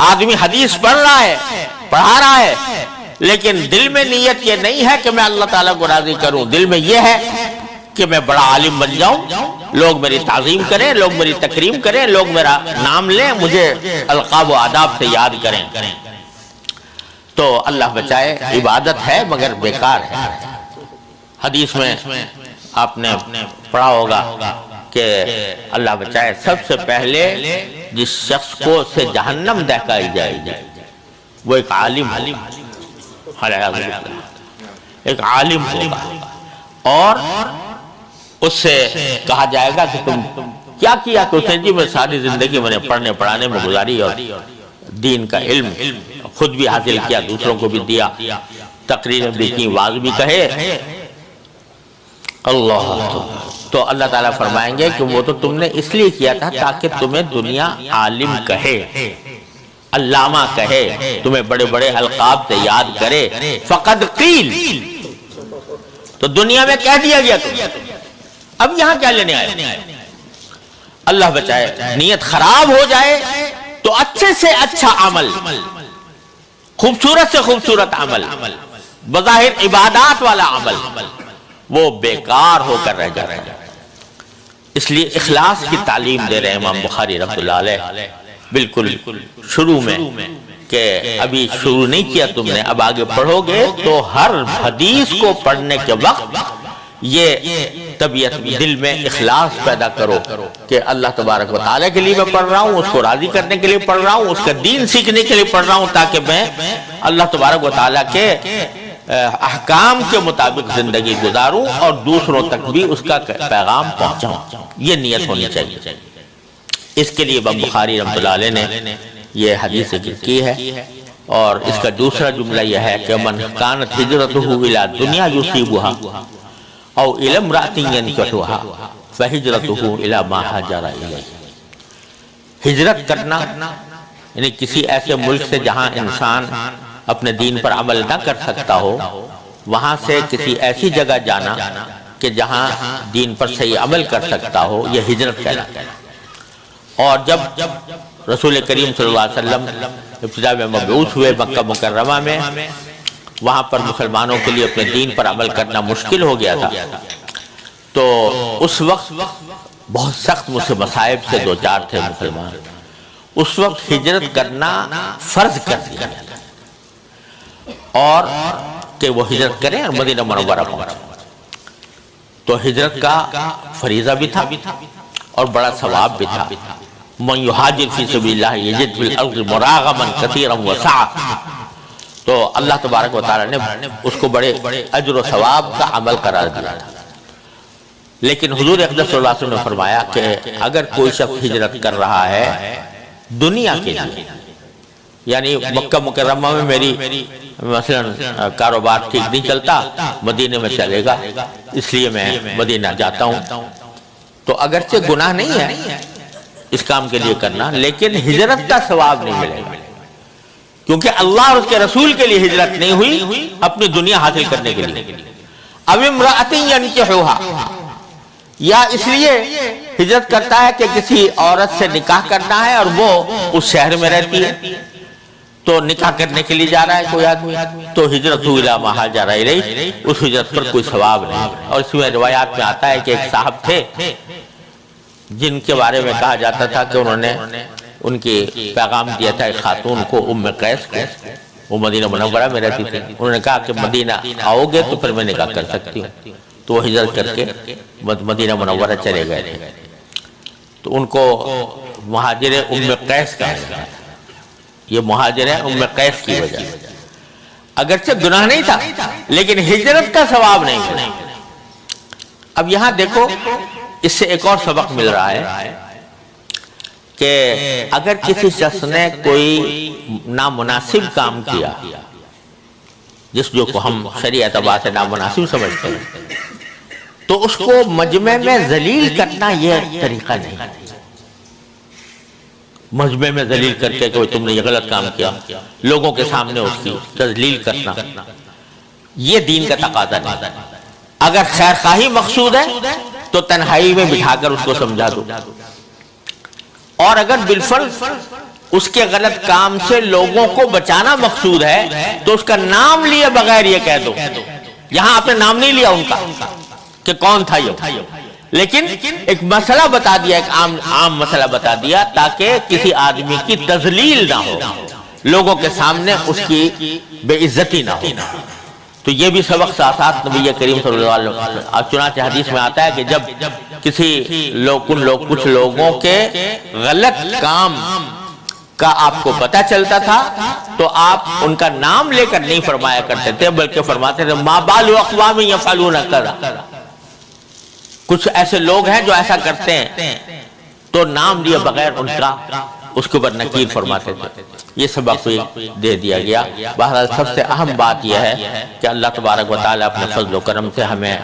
آدمی حدیث پڑھ رہا ہے، پڑھا رہا ہے، لیکن دل میں نیت یہ نہیں ہے کہ میں اللہ تعالیٰ کو راضی کروں، دل میں یہ ہے کہ میں بڑا عالم بن جاؤں، لوگ میری تعظیم کریں، لوگ میری تکریم کریں، لوگ میرا نام لیں، مجھے القاب و آداب سے یاد کریں۔ تو اللہ بچائے عبادت ہے مگر بیکار ہے۔ حدیث میں آپ نے پڑھا ہوگا کہ اللہ بچائے سب سے پہلے جس شخص کو سے جہنم دہکائی جائے گی وہ ایک عالم ایک عالم ہوگا، اور اس سے کہا جائے گا کہ تم کیا کیا؟ تو جی میں ساری زندگی میں نے پڑھنے پڑھانے میں گزاری اور دین کا علم خود بھی حاصل کیا، دوسروں کو بھی دیا، تقریر بھی کی، واعظ بھی کہے۔ اللہ تو اللہ تعالیٰ فرمائیں گے کہ وہ تو تم نے اس لیے کیا تھا تاکہ تمہیں دنیا عالم کہے، علامہ کہے، تمہیں بڑے بڑے القاب سے یاد کرے۔ فقد قیل، تو دنیا میں کہہ دیا گیا تمہیں، اب یہاں کیا لینے آئے؟ اللہ بچائے نیت خراب ہو جائے تو اچھے سے اچھا عمل، خوبصورت سے خوبصورت عمل، بظاہر عبادات والا عمل، وہ بیکار ہو کر رہ جاتا ہے۔ اس لیے اخلاص کی تعلیم دے رہے ہیں امام بخاری رحمۃ اللہ علیہ بالکل شروع میں، کہ ابھی شروع نہیں کیا تم نے، اب آگے پڑھو گے تو ہر حدیث کو پڑھنے کے وقت یہ طبیعت دل میں اخلاص پیدا کرو کہ اللہ تبارک و تعالیٰ کے لیے میں پڑھ رہا ہوں، اس کو راضی کرنے کے لیے پڑھ رہا ہوں، اس کا دین سیکھنے کے لیے پڑھ رہا ہوں، تاکہ میں اللہ تبارک و تعالیٰ کے احکام کے مطابق زندگی گزاروں اور دوسروں تک بھی اس کا پیغام پہنچاؤں۔ یہ نیت ہونی چاہیے۔ اس کے لیے امام بخاری رحمۃ اللہ علیہ نے یہ حدیث ذکر کی ہے، اور اس کا دوسرا جملہ یہ ہے کہ من کانت ہجرتہ الی دنیا یصیبھا او الی امرأۃ ینکحھا فہجرتہ الی ما ہاجر الیہ۔ ہجرت کرنا یعنی کسی ایسے ملک سے جہاں انسان اپنے دین پر عمل نہ کر سکتا ہو، وہاں سے کسی ایسی جگہ جانا کہ جہاں دین پر صحیح عمل کر سکتا ہو، یہ ہجرت کہلاتا ہے۔ اور جب رسول کریم صلی اللہ علیہ وسلم ابتدا میں مبعوث ہوئے مکہ مکرمہ میں، وہاں پر مسلمانوں کے لیے اپنے دین پر عمل کرنا مشکل ہو گیا تھا، تو اس وقت بہت سخت مصائب سے دوچار تھے مسلمان۔ اس وقت ہجرت کرنا فرض کر دیا گیا تھا، اور کہ وہ ہجرت کریں اور مدینہ منورہ پہنچیں۔ تو ہجرت کا فریضہ بھی تھا اور بڑا ثواب بھی تھا۔ من یہاجر فی سبیل اللہ یجد فی الارض مراغما کثیرا وسعا، تو اللہ تبارک و تعالیٰ نے اس کو بڑے اجر و ثواب کا عمل قرار دیا تھا۔ لیکن حضور اقدس صلی اللہ علیہ وسلم نے فرمایا کہ اگر کوئی شخص ہجرت کر رہا ہے دنیا کے لیے، یعنی مکہ مکرمہ میں میری مثلا کاروبار ٹھیک نہیں چلتا، مدینے میں چلے گا، اس لیے میں مدینہ جاتا ہوں، تو اگرچہ گناہ نہیں ہے اس کام کے لیے کرنا، لیکن ہجرت کا ثواب نہیں ملے گا، کیونکہ اللہ اور اس کے رسول کے لیے ہجرت نہیں ہوئی، اپنی دنیا حاصل کرنے کے لیے۔ اب امرأۃ ینکحھا، یا اس لیے ہجرت کرتا ہے کہ کسی عورت سے نکاح کرنا ہے اور وہ اس شہر میں رہتی ہے، تو نکاح کرنے کے لیے جا رہا ہے کوئی آدمی، تو ہجرت الی ما ہاجر الیہ، اس ہجرت پر کوئی ثواب نہیں۔ اور اس میں روایات میں آتا ہے کہ ایک صاحب تھے جن کے بارے میں کہا جاتا تھا کہ انہوں نے ان کی پیغام دیا تھا ایک خاتون کو، ام قیس کو، وہ مدینہ منورہ میں رہتی تھی، انہوں نے کہا کہ مدینہ آؤ گے تو پھر میں نکاح کر سکتی ہوں، تو وہ ہجرت کر کے مدینہ منورہ چلے گئے تھے، تو ان کو مہاجر ام قیس کہا جاتا ہے۔ یہ مہاجر ہے ام قیس کی وجہ سے، اگرچہ گناہ نہیں تھا لیکن ہجرت کا ثواب نہیں ملا۔ اب یہاں دیکھو اس سے ایک اور سبق مل رہا ہے کہ اگر کسی شخص نے کوئی نامناسب کام کیا، جس جو کو ہم شرعی اعتبار سے نامناسب سمجھتے ہیں، تو اس کو مجمع میں ذلیل کرنا یہ طریقہ نہیں۔ مجمع میں ذلیل کر کے کہ تم نے یہ غلط کام کیا، لوگوں کے سامنے اس کی تذلیل کرنا، یہ دین کا تقاضا نہیں۔ اگر خیر خواہی مقصود ہے تو تنہائی میں بٹھا کر اس کو سمجھا دو، اور اگر بالفرض اس کے غلط کام سے لوگوں کو بچانا مقصود ہے تو اس کا نام لیے بغیر یہ کہہ دو۔ یہاں آپ نے نام نہیں لیا ان کا کہ کون تھا یہ، لیکن ایک مسئلہ بتا دیا، ایک عام مسئلہ بتا دیا تاکہ کسی آدمی کی تذلیل نہ ہو، لوگوں کے سامنے اس کی بے عزتی نہ ہو۔ تو یہ بھی سبق ساتھ ساتھ نبی کریم صلی اللہ علیہ وسلم، چنانچہ حدیث میں آتا ہے کہ جب کچھ لوگوں کے غلط کام کا آپ کو پتہ چلتا تھا تو آپ ان کا نام لے کر نہیں فرمایا کرتے تھے، بلکہ فرماتے تھے ما بال اقوام یفعلون کذا، کچھ ایسے لوگ ہیں جو ایسا کرتے ہیں، تو نام لیے بغیر ان کا اس کے اوپر نکیر فرماتے تھے۔ یہ سبق بھی دے دیا گیا۔ بہرحال سب سے اہم بات یہ ہے کہ اللہ تبارک و تعالیٰ اپنے فضل و کرم سے ہمیں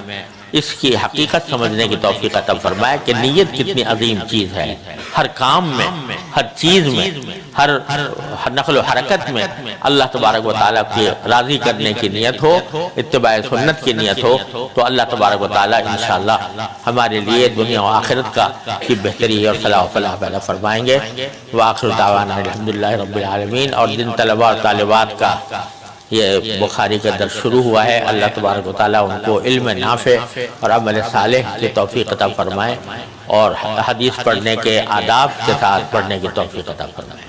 اس کی حقیقت سمجھنے کی توفیق عطا فرمائے کہ نیت کتنی عظیم چیز ہے۔ ہر کام میں، ہر چیز میں، ہر نقل و حرکت میں اللہ تبارک و تعالیٰ کی راضی کرنے کی نیت ہو، اتباع سنت کی نیت ہو، تو اللہ تبارک و تعالیٰ انشاءاللہ ہمارے لیے دنیا و آخرت کی بہتری اور صلاح و فلاح پیدا فرمائیں گے۔ وآخر دعوانا الحمدللہ رب العالمین۔ اور جن طلباء اور طالبات کا یہ بخاری کا درس شروع ہوا ہے، اللہ تبارک و تعالیٰ ان کو علم نافع اور عمل صالح کی توفیق عطا فرمائے، اور حدیث پڑھنے کے آداب کے ساتھ پڑھنے کی توفیق عطا فرمائے۔